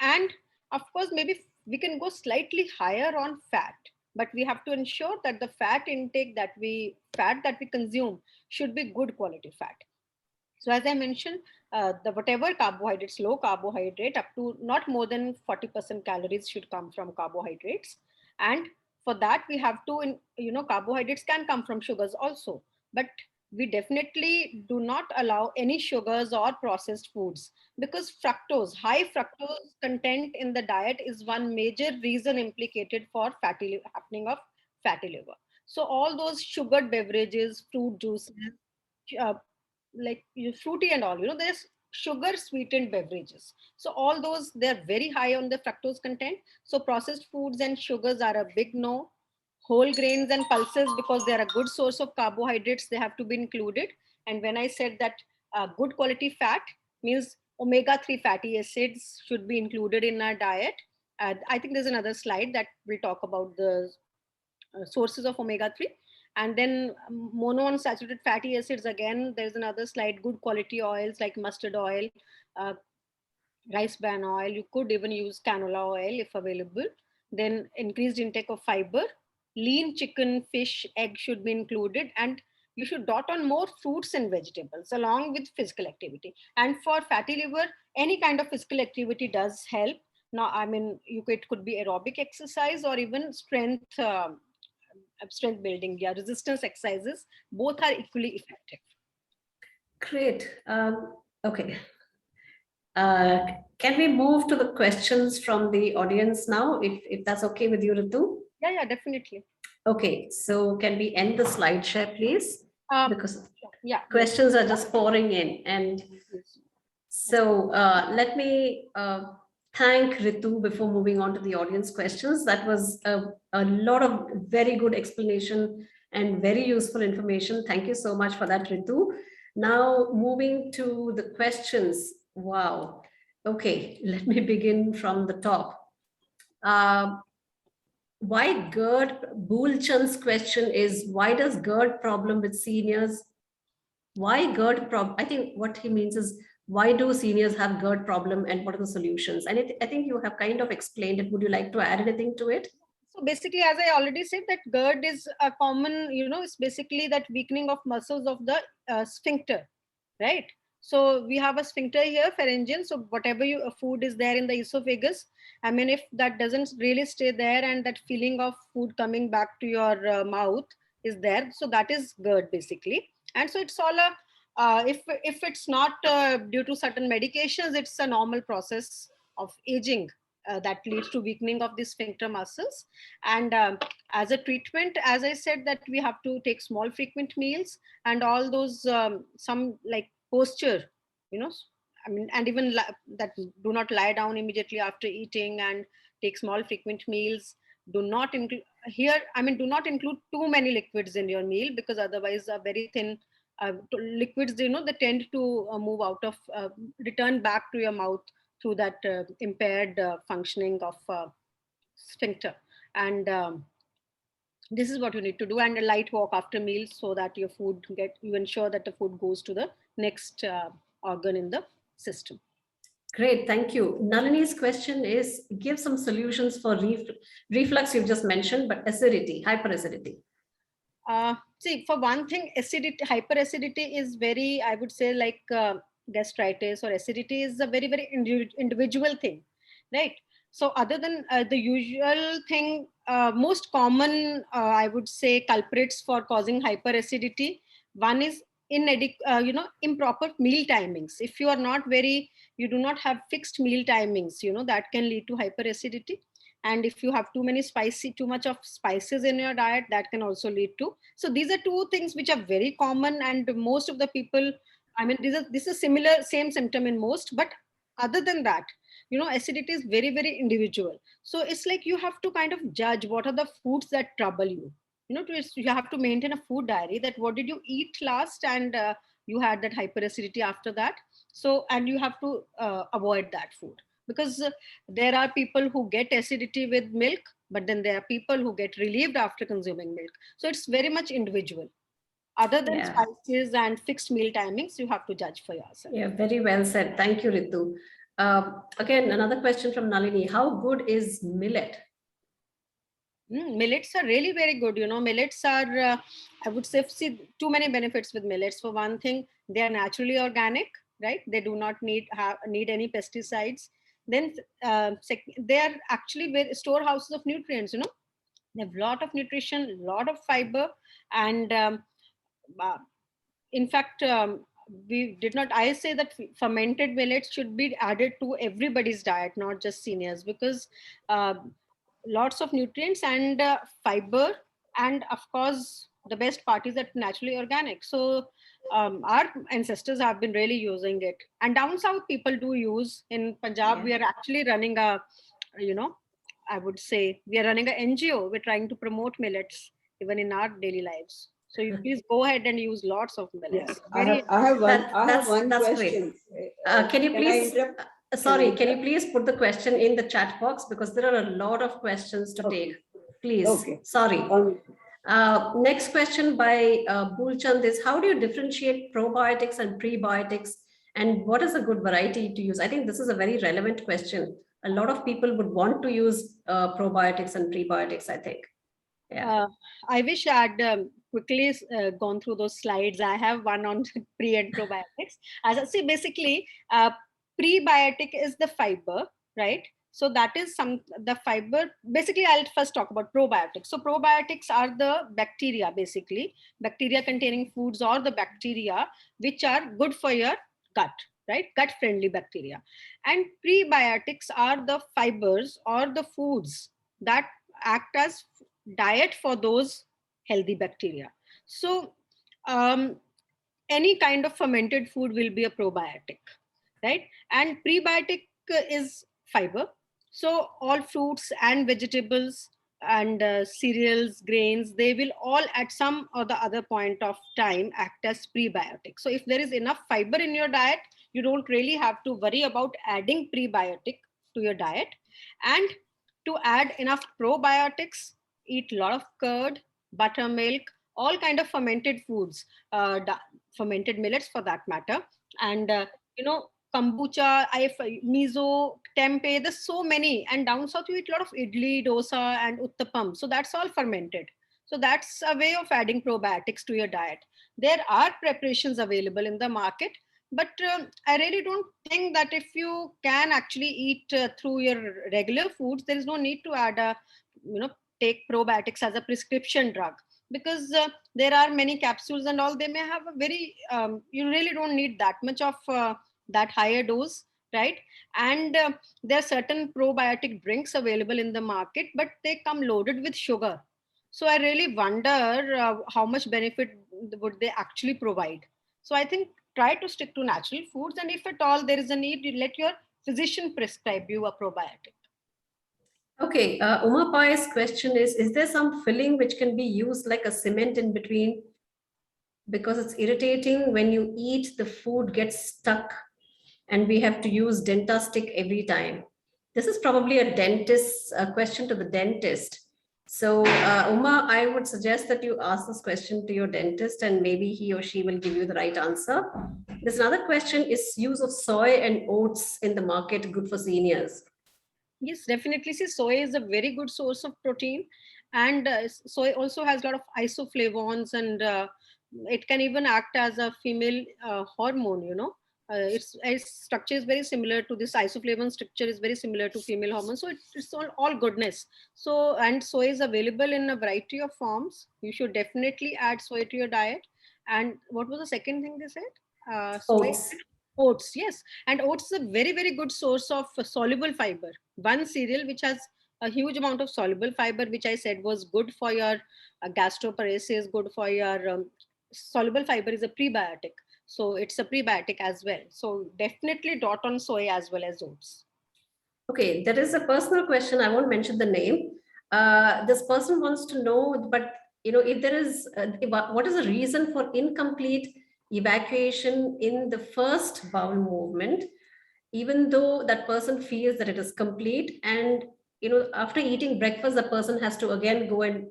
And of course, maybe we can go slightly higher on fat, but we have to ensure that the fat intake that we consume should be good quality fat. So as I mentioned, the whatever carbohydrates, low carbohydrate, up to not more than 40% calories should come from carbohydrates. And for that, we have to, carbohydrates can come from sugars also, but we definitely do not allow any sugars or processed foods, because high fructose content in the diet is one major reason implicated for happening of fatty liver. So all those sugared beverages, fruit juices, uh, like fruity and all, there's sugar sweetened beverages. So all those, they're very high on the fructose content. So processed foods and sugars are a big no. Whole grains and pulses, because they're a good source of carbohydrates, they have to be included. And when I said that good quality fat means omega-3 fatty acids should be included in our diet. I think there's another slide that will talk about the sources of omega-3. And then monounsaturated fatty acids, again, there's another slide, good quality oils like mustard oil, uh, rice bran oil. You could even use canola oil if available. Then increased intake of fiber, lean chicken, fish, egg should be included. And you should dot on more fruits and vegetables along with physical activity. And for fatty liver, any kind of physical activity does help. Now, I mean, it could be aerobic exercise or even strength building, yeah, resistance exercises. Both are equally effective. Great. Okay. Can we move to the questions from the audience now, if that's okay with you, Ritu? Yeah, definitely. Okay, so can we end the slide share, please? Because yeah, questions are just pouring in. And so let me thank Ritu before moving on to the audience questions. That was a lot of very good explanation and very useful information. Thank you so much for that, Ritu. Now moving to the questions. Wow. Okay, let me begin from the top. Why GERD? Bulchand's question is, why does GERD problem with seniors? Why GERD problem? I think what he means is, why do seniors have GERD problem and what are the solutions? And I think you have kind of explained it. Would you like to add anything to it? So basically, as I already said, that GERD is a common, it's basically that weakening of muscles of the sphincter, right? So we have a sphincter here, pharyngeal. So whatever food is there in the esophagus, I mean, if that doesn't really stay there and that feeling of food coming back to your mouth is there, so that is GERD basically. And so it's all if it's not due to certain medications, it's a normal process of aging that leads to weakening of the sphincter muscles. And as a treatment, as I said, that we have to take small frequent meals and all those some like posture, I mean, and even that do not lie down immediately after eating and take small frequent meals. Do not include here, I mean, do not include too many liquids in your meal, because otherwise a very thin liquids, they tend to move out of, return back to your mouth through that impaired functioning of sphincter. And this is what you need to do, and a light walk after meals, so that you ensure that the food goes to the next organ in the system. Great, thank you. Nalini's question is, give some solutions for reflux you've just mentioned, but acidity, hyperacidity. See, for one thing, hyperacidity is very, I would say, like gastritis or acidity is a very, very individual thing, right? So other than the usual thing, most common, I would say, culprits for causing hyperacidity, one is improper meal timings. If you are not you do not have fixed meal timings, that can lead to hyperacidity. And if you have too much of spices in your diet, that can also lead to. So these are two things which are very common, and most of the people, I mean, this is similar, same symptom in most. But other than that, acidity is very, very individual. So it's like you have to kind of judge what are the foods that trouble you. You have to maintain a food diary, that what did you eat last, and you had that hyperacidity after that. So, and you have to avoid that food, because there are people who get acidity with milk, but then there are people who get relieved after consuming milk. So it's very much individual. Other than spices and fixed meal timings, you have to judge for yourself. Yeah, very well said. Thank you, Ritu. Again, another question from Nalini. How good is millet? Millets are really very good. Millets are, I would say, see, too many benefits with millets. For one thing, they are naturally organic, right? They do not need any pesticides. Then they are actually storehouses of nutrients. They have a lot of nutrition, a lot of fiber, and in fact, I say that fermented millets should be added to everybody's diet, not just seniors, because lots of nutrients and fiber, and of course the best part is that naturally organic. So our ancestors have been really using it, and down south people do use. In Punjab, we are actually running I would say we are running an NGO. We're trying to promote millets even in our daily lives. So you please go ahead and use lots of millets. Yes, I have one question. Can you please? Sorry, can you please put the question in the chat box, because there are a lot of questions to take. Please. Okay. Sorry. Next question by Bulchand is, how do you differentiate probiotics and prebiotics, and what is a good variety to use? I think this is a very relevant question. A lot of people would want to use probiotics and prebiotics, I think. Yeah. I wish I had quickly gone through those slides. I have one on pre and probiotics. As I say, basically, prebiotic is the fiber, right? So that is the fiber. Basically, I'll first talk about probiotics. So probiotics are the bacteria, basically bacteria containing foods or the bacteria which are good for your gut, right? Gut friendly bacteria. And prebiotics are the fibers or the foods that act as diet for those healthy bacteria. So any kind of fermented food will be a probiotic, right? And prebiotic is fiber. So all fruits and vegetables and cereals, grains, they will all at some or the other point of time act as prebiotics. So if there is enough fiber in your diet, you don't really have to worry about adding prebiotic to your diet. And to add enough probiotics, eat a lot of curd, buttermilk, all kind of fermented foods, fermented millets for that matter, and kombucha, miso, tempeh. There's so many, and down south you eat a lot of idli, dosa, and uttapam. So that's all fermented. So that's a way of adding probiotics to your diet. There are preparations available in the market, but I really don't think that if you can actually eat through your regular foods, there is no need to add a, take probiotics as a prescription drug, because there are many capsules and all. They may have a very, you really don't need that much of that higher dose, right? And there are certain probiotic drinks available in the market, but they come loaded with sugar. So I really wonder how much benefit would they actually provide. So I think try to stick to natural foods, and if at all there is a need, you let your physician prescribe you a probiotic. Okay, Uma Pai's question is there some filling which can be used like a cement in between? Because it's irritating when you eat, the food gets stuck and we have to use DentaStick every time. This is probably a dentist question to the dentist. So Uma, I would suggest that you ask this question to your dentist and maybe he or she will give you the right answer. There's another question, is use of soy and oats in the market good for seniors? Yes, definitely. See, soy is a very good source of protein, and soy also has a lot of isoflavones, and it can even act as a female hormone. Its structure is very similar to this isoflavone structure is very similar to female hormones. So it's all goodness. So, and soy is available in a variety of forms. You should definitely add soy to your diet. And what was the second thing they said? Oats. Oats, yes. And oats is a very, very good source of soluble fiber. One cereal which has a huge amount of soluble fiber, which I said was good for your gastroparesis, good for your soluble fiber is a prebiotic. So it's a prebiotic as well. So definitely dot on soy as well as oats. Okay, there is a personal question. I won't mention the name. This person wants to know, but if there is, what is the reason for incomplete evacuation in the first bowel movement, even though that person feels that it is complete, and after eating breakfast, the person has to again go and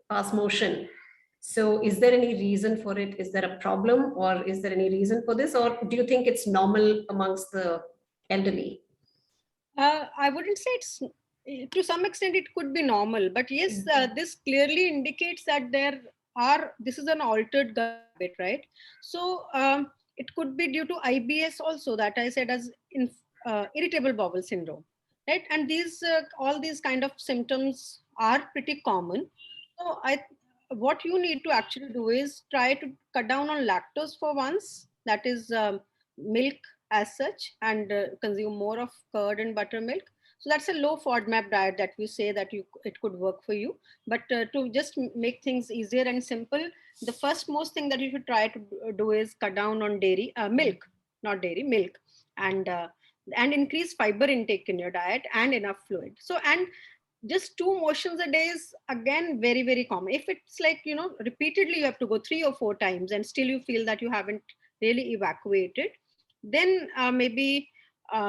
pass motion. So is there any reason for it? Is there a problem, or is there any reason for this, or do you think it's normal amongst the elderly? I wouldn't say it's, to some extent it could be normal, but yes, this clearly indicates that this is an altered gut habit, right? So it could be due to IBS also, that I said as irritable bowel syndrome, right? And all these kind of symptoms are pretty common. So what you need to actually do is try to cut down on lactose for once, that is milk as such, and consume more of curd and buttermilk. So that's a low FODMAP diet that we say that it could work for you. But to just make things easier and simple, the first most thing that you should try to do is cut down on milk, not dairy, milk, and increase fiber intake in your diet and enough fluid. So, and just 2 motions a day is again very, very common. If it's like, repeatedly you have to go 3 or 4 times and still you feel that you haven't really evacuated, then maybe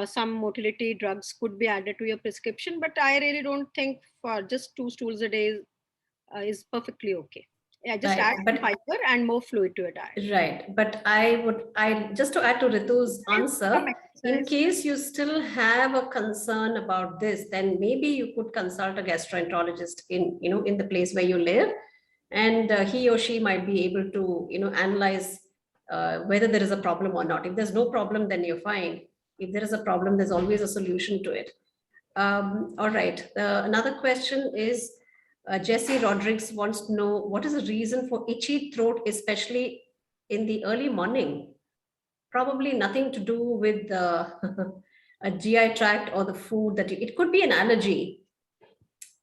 some motility drugs could be added to your prescription. But I really don't think for just 2 stools a day is perfectly okay. Yeah, just add fiber and more fluid to your diet. Right. But I just to add to Ritu's answer, in case you still have a concern about this, then maybe you could consult a gastroenterologist in the place where you live, and he or she might be able to analyze whether there is a problem or not. If there's no problem, then you're fine. If there is a problem, there's always a solution to it. All right. Another question is, Jesse Rodriguez wants to know, what is the reason for itchy throat, especially in the early morning? Probably nothing to do with the a GI tract or the food that it could be an allergy.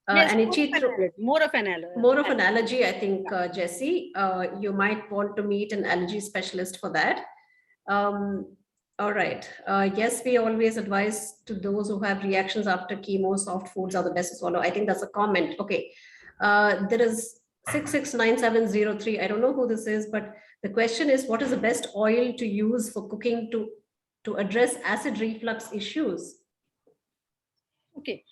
Yes, And itchy throat. more of an allergy. More of an allergy, I think, Jesse. You might want to meet an allergy specialist for that. All right. Yes, we always advise to those who have reactions after chemo, soft foods are the best to swallow. I think that's a comment. Okay. There is 669703. I don't know who this is, but the question is, what is the best oil to use for cooking to address acid reflux issues? Okay.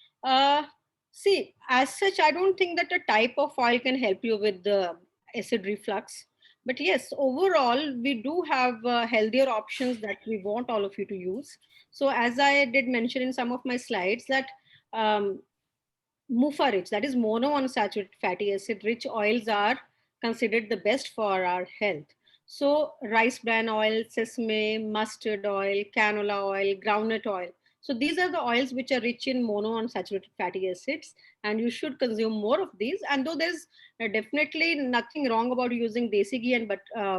See, as such, I don't think that a type of oil can help you with the acid reflux. But yes, overall, we do have healthier options that we want all of you to use. So as I did mention in some of my slides that MUFA rich, that is monounsaturated fatty acid rich oils are considered the best for our health. So rice bran oil, sesame, mustard oil, canola oil, groundnut oil. So these are the oils which are rich in monounsaturated fatty acids, and you should consume more of these. And though there's definitely nothing wrong about using desi ghee and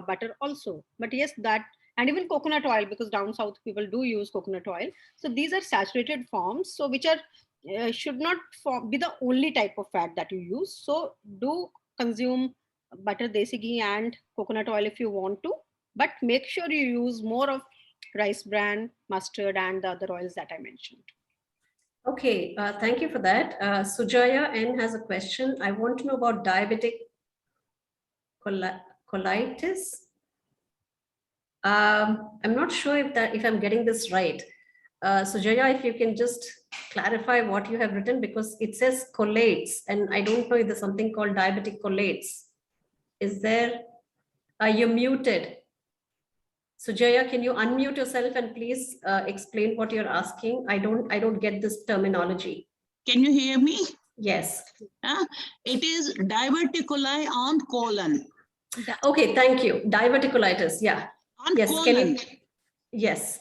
butter also, but yes, that, and even coconut oil, because down south people do use coconut oil. So these are saturated forms, so which are should not be the only type of fat that you use. So do consume butter, desi ghee and coconut oil if you want to, but make sure you use more of rice bran, mustard and the other oils that I mentioned. Okay, thank you for that. Sujaya N has a question. I want to know about diabetic colitis. I'm not sure if I'm getting this right. Sujaya, if you can just clarify what you have written, because it says collates, and I don't know if there's something called diabetic collates. Is there? You're muted. Sujaya, can you unmute yourself and please explain what you're asking? I don't get this terminology. Can you hear me? Yes. It is diverticuli on colon. Okay, thank you. Diverticulitis, yeah. On yes, colon.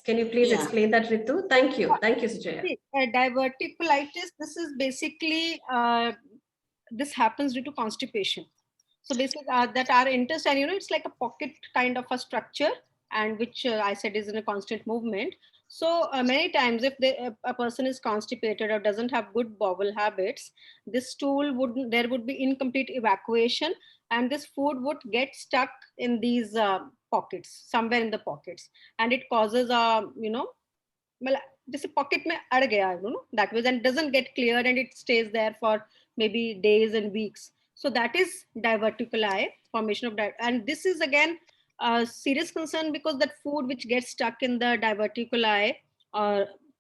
Can you please explain that, Ritu? Thank you, Sujaya. See, diverticulitis, this is basically, this happens due to constipation. So basically that our intestine, it's like a pocket kind of a structure, and which I said is in a constant movement. So many times if a person is constipated or doesn't have good bowel habits, this stool there would be incomplete evacuation, and this food would get stuck in these pockets, somewhere in the pockets, and it causes well, this pocket mein ad gaya, that way, and doesn't get cleared, and it stays there for maybe days and weeks. So that is diverticuli, formation of and this is again a serious concern, because that food which gets stuck in the diverticuli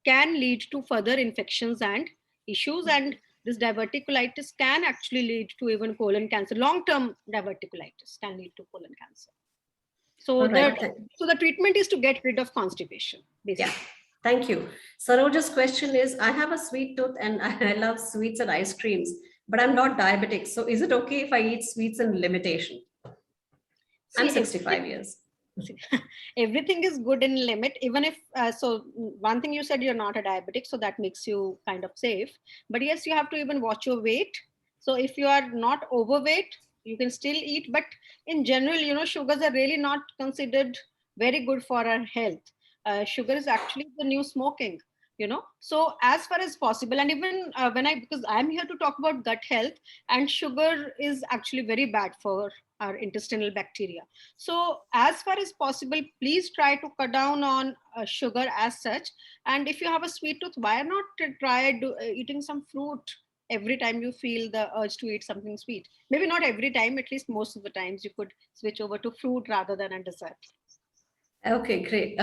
can lead to further infections and issues, and this diverticulitis can actually lead to even colon cancer. Long-term diverticulitis can lead to colon cancer. So the treatment is to get rid of constipation, basically. Yeah. Thank you. Saroja's question is, I have a sweet tooth and I love sweets and ice creams, but I'm not diabetic. So is it okay if I eat sweets in limitation? I'm 65 years. Everything is good in limit, even if, so one thing you said, you're not a diabetic, so that makes you kind of safe. But yes, you have to even watch your weight. So if you are not overweight, you can still eat. But in general, sugars are really not considered very good for our health. Sugar is actually the new smoking, so as far as possible. And even because I'm here to talk about gut health, and sugar is actually very bad for our intestinal bacteria. So as far as possible, please try to cut down on sugar as such. And if you have a sweet tooth, why not try eating some fruit every time you feel the urge to eat something sweet? Maybe not every time, at least most of the times you could switch over to fruit rather than a dessert. Okay, great.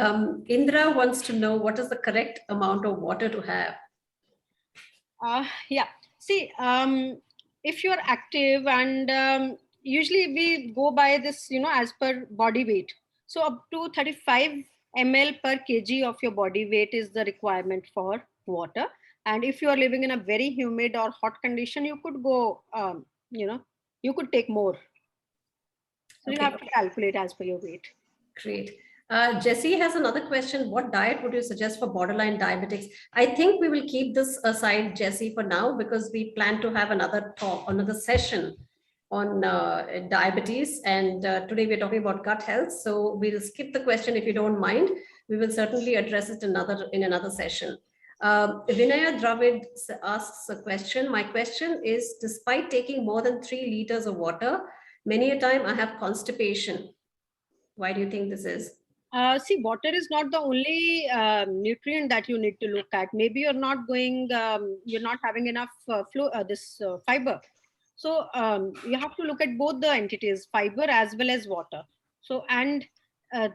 Indra wants to know, what is the correct amount of water to have? Yeah, see, if you're active, and usually we go by this, as per body weight. So up to 35 ml per kg of your body weight is the requirement for water. And if you are living in a very humid or hot condition, you could go, you could take more. So you have to calculate as per your weight. Great. Jesse has another question. What diet would you suggest for borderline diabetics? I think we will keep this aside, Jesse, for now, because we plan to have another talk, another session on diabetes. And today we're talking about gut health. So we'll skip the question if you don't mind. We will certainly address it in another session. Vinaya Dravid asks a question. My question is, despite taking more than 3 liters of water, many a time I have constipation. Why do you think this is? See, water is not the only nutrient that you need to look at. Maybe you're not going, you're not having enough fiber. So you have to look at both the entities, fiber as well as water. So, and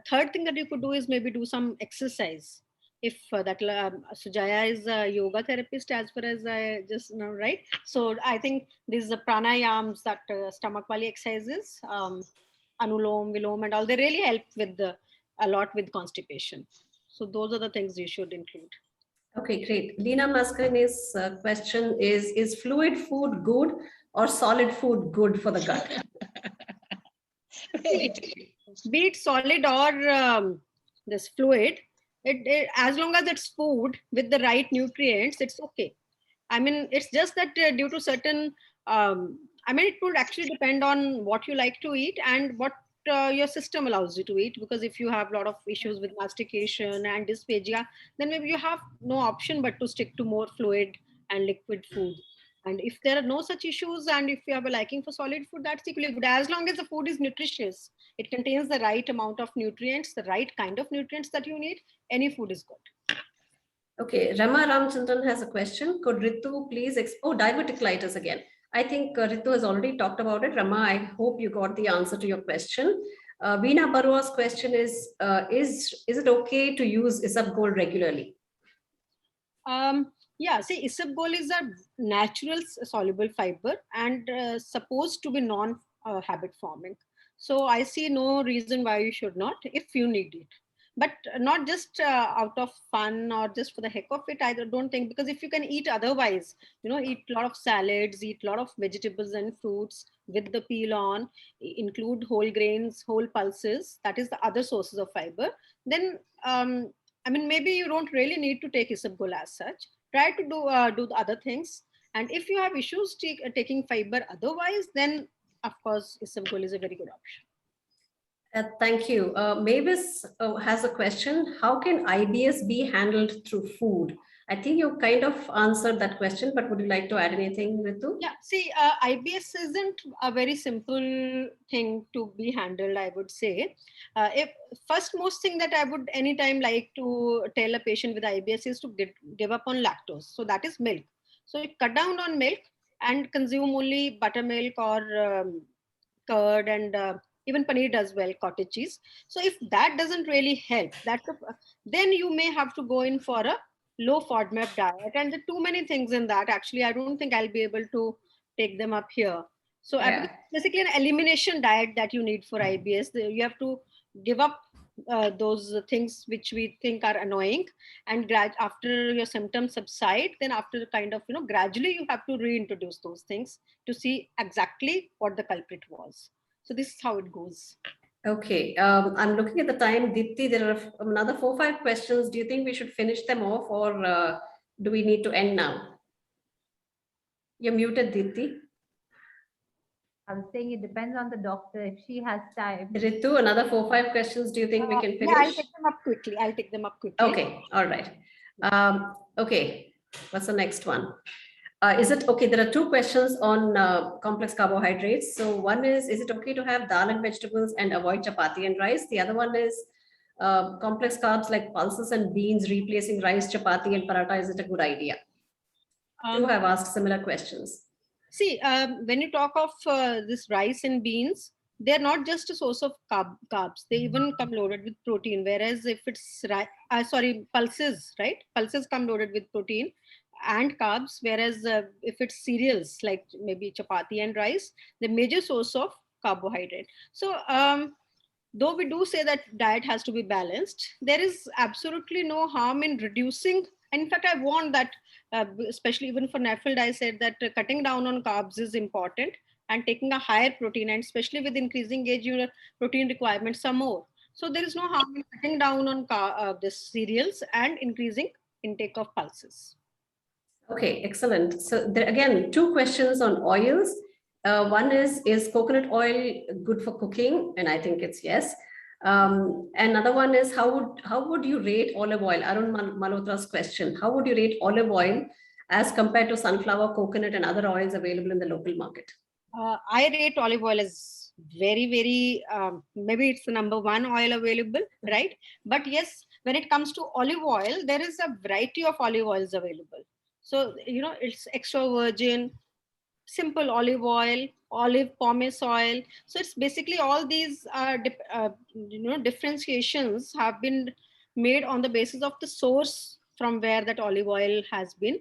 third thing that you could do is maybe do some exercise. If Sujaya is a yoga therapist, as far as I just know, right? So I think these are pranayams, that stomach wali exercises, anulom, vilom, and all, they really help with a lot with constipation. So those are the things you should include. Okay, great. Lena Mascarene's question is fluid food good or solid food good for the gut? Be it solid or this fluid, as long as it's food with the right nutrients, it's okay. I mean, it's just that due to certain, I mean, it would actually depend on what you like to eat and what your system allows you to eat. Because if you have a lot of issues with mastication and dysphagia, then maybe you have no option but to stick to more fluid and liquid food. And if there are no such issues, and if you have a liking for solid food, that's equally good. As long as the food is nutritious, it contains the right amount of nutrients, the right kind of nutrients that you need, any food is good. Okay, Rama Ramchandran has a question. Could Ritu please, diverticulitis again. I think Ritu has already talked about it. Rama, I hope you got the answer to your question. Veena Barua's question is it okay to use Isabgol regularly? Yeah, see, isabgol is a natural soluble fiber and supposed to be non-habit forming. So I see no reason why you should not if you need it. But not just out of fun or just for the heck of it, I don't think, because if you can eat otherwise, eat a lot of salads, eat a lot of vegetables and fruits with the peel on, include whole grains, whole pulses, that is the other sources of fiber, then I mean, maybe you don't really need to take isabgol as such. Try to do the other things. And if you have issues taking fiber otherwise, then of course, isabgol is a very good option. Thank you. Mavis has a question. How can IBS be handled through food? I think you kind of answered that question, but would you like to add anything, Ritu? Yeah, see, IBS isn't a very simple thing to be handled, I would say. If first most thing that I would anytime like to tell a patient with IBS is to give up on lactose. So that is milk. So you cut down on milk and consume only buttermilk or curd, and even paneer does well, cottage cheese. So if that doesn't really help, then you may have to go in for a low FODMAP diet. And there are too many things in that. Actually, I don't think I'll be able to take them up here. So basically an elimination diet that you need for IBS. You have to give up those things which we think are annoying, and after your symptoms subside, then after kind of, gradually you have to reintroduce those things to see exactly what the culprit was. So this is how it goes. Okay, I'm looking at the time. Dipti, there are another 4 or 5 questions. Do you think we should finish them off, or do we need to end now? You're muted, Dipti. I was saying it depends on the doctor if she has time. Ritu, another 4 or 5 questions. Do you think we can finish? Yeah, I'll take them up quickly. Okay, all right. Okay, what's the next one? Is it okay? There are 2 questions on complex carbohydrates. So one is it okay to have dal and vegetables and avoid chapati and rice? The other one is complex carbs like pulses and beans replacing rice, chapati, and paratha. Is it a good idea? 2 have asked similar questions. See, when you talk of this rice and beans, they're not just a source of carbs. They even come loaded with protein. Whereas if it's pulses, right? Pulses come loaded with protein and carbs. Whereas if it's cereals like maybe chapati and rice, the major source of carbohydrate. So though we do say that diet has to be balanced, there is absolutely no harm in reducing. In fact, I warned that, especially even for NAFLD, I said that cutting down on carbs is important and taking a higher protein, and especially with increasing age, your protein requirements are more. So there is no harm in cutting down on this cereals and increasing intake of pulses. Okay, excellent. So there again, two questions on oils. One is coconut oil good for cooking? And I think it's yes. Another one is how would you rate olive oil? Arun Malhotra's question. How would you rate olive oil as compared to sunflower, coconut, and other oils available in the local market? I rate olive oil as very, very, maybe it's the number one oil available, right? But yes, when it comes to olive oil, there is a variety of olive oils available. So, it's extra virgin, simple olive oil, olive pomace oil. So it's basically all these differentiations have been made on the basis of the source from where that olive oil has been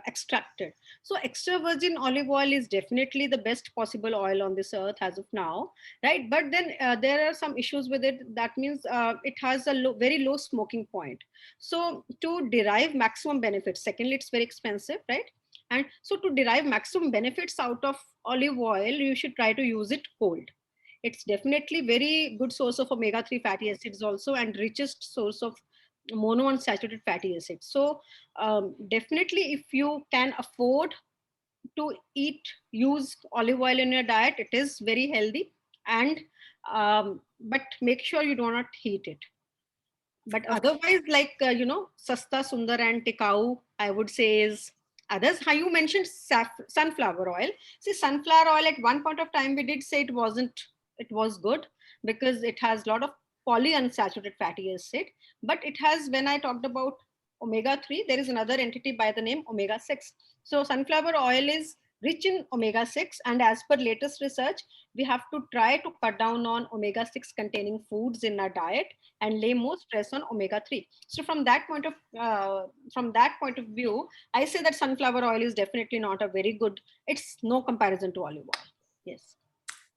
extracted. So extra virgin olive oil is definitely the best possible oil on this earth as of now, right? But then there are some issues with it. That means it has a very low smoking point. So to derive maximum benefits, secondly, it's very expensive, right? And so to derive maximum benefits out of olive oil, you should try to use it cold. It's definitely very good source of omega-3 fatty acids also, and richest source of monounsaturated fatty acids. So definitely if you can afford to use olive oil in your diet, it is very healthy. And but make sure you do not heat it. But otherwise, like, Sasta, Sundar and Tikau, I would say is others. How you mentioned sunflower oil. See, sunflower oil at one point of time, we did say it was good because it has a lot of polyunsaturated fatty acid. But it has, when I talked about omega-3, there is another entity by the name omega-6. So sunflower oil is rich in omega-6, and as per latest research, we have to try to cut down on omega-6 containing foods in our diet and lay more stress on omega-3. So from that point of view, I say that sunflower oil is definitely not a very good, it's no comparison to olive oil. Yes.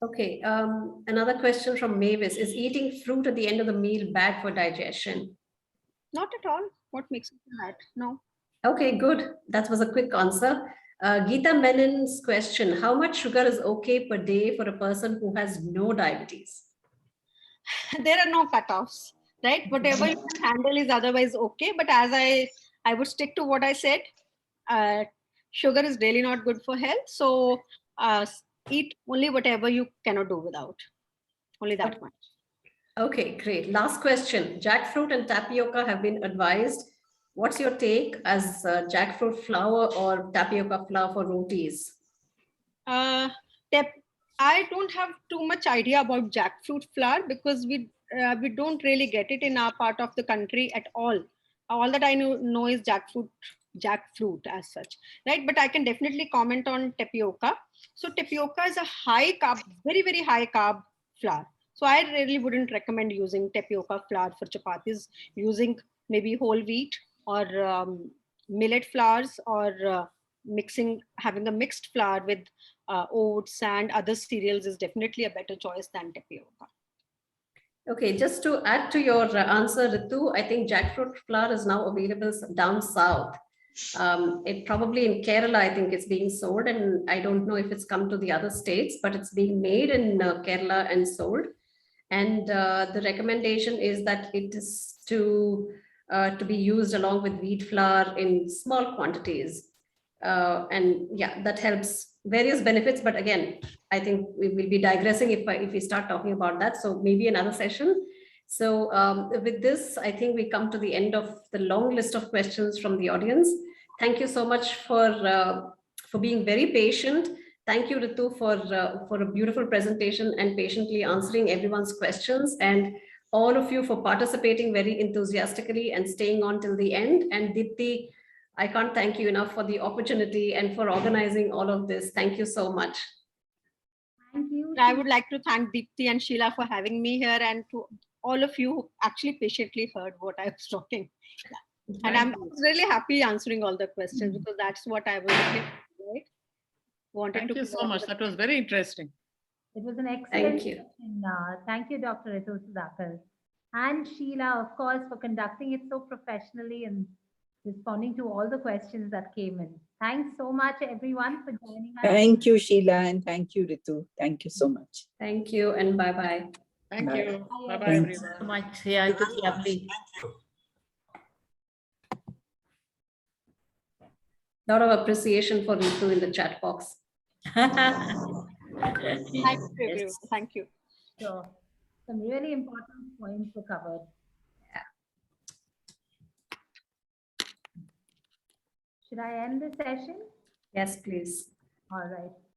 Okay, another question from Mavis. Is eating fruit at the end of the meal bad for digestion? Not at all. What makes it bad? No. Okay, good. That was a quick answer. Geeta Menon's question, how much sugar is okay per day for a person who has no diabetes? There are no cutoffs, right? Whatever you can handle is otherwise okay. But as I would stick to what I said, sugar is really not good for health. So eat only whatever you cannot do without. Only that much. Okay, great. Last question. Jackfruit and tapioca have been advised. What's your take as jackfruit flour or tapioca flour for rotis? I don't have too much idea about jackfruit flour because we don't really get it in our part of the country at all. All that I know is jackfruit as such, right? But I can definitely comment on tapioca. So tapioca is a high carb, very, very high carb flour. So I really wouldn't recommend using tapioca flour for chapatis, using maybe whole wheat or millet flours, or having a mixed flour with oats and other cereals is definitely a better choice than tapioca. Okay, just to add to your answer, Ritu, I think jackfruit flour is now available down south. It probably in Kerala, I think it's being sold, and I don't know if it's come to the other states, but it's being made in Kerala and sold. And the recommendation is that it is to be used along with wheat flour in small quantities. And yeah, that helps various benefits. But again, I think we will be digressing if we start talking about that. So maybe another session. So with this, I think we come to the end of the long list of questions from the audience. Thank you so much for being very patient. Thank you, Ritu, for a beautiful presentation and patiently answering everyone's questions, and all of you for participating very enthusiastically and staying on till the end. And Dipti, I can't thank you enough for the opportunity and for organizing all of this. Thank you so much. Thank you. I would like to thank Deepti and Sheila for having me here, and to all of you who actually patiently heard what I was talking. And I'm really happy answering all the questions because that's what I was looking for, right? Thank you so much. That was very interesting. It was an excellent Thank you. session. Thank you, Dr. Ritu Sudhakar. And Sheila, of course, for conducting it so professionally and responding to all the questions that came in. Thanks so much, everyone, for joining us. Thank you, Sheila, and thank you, Ritu. Thank you so much. Thank you, and bye-bye. Thank you. Bye, Bye-bye, Thanks. everyone. So much. Yeah, it was lovely. Lot of appreciation for Ritu in the chat box. Thank you, everyone. Yes. Thank you. So some really important points were covered. Should I end the session? Yes, please. All right.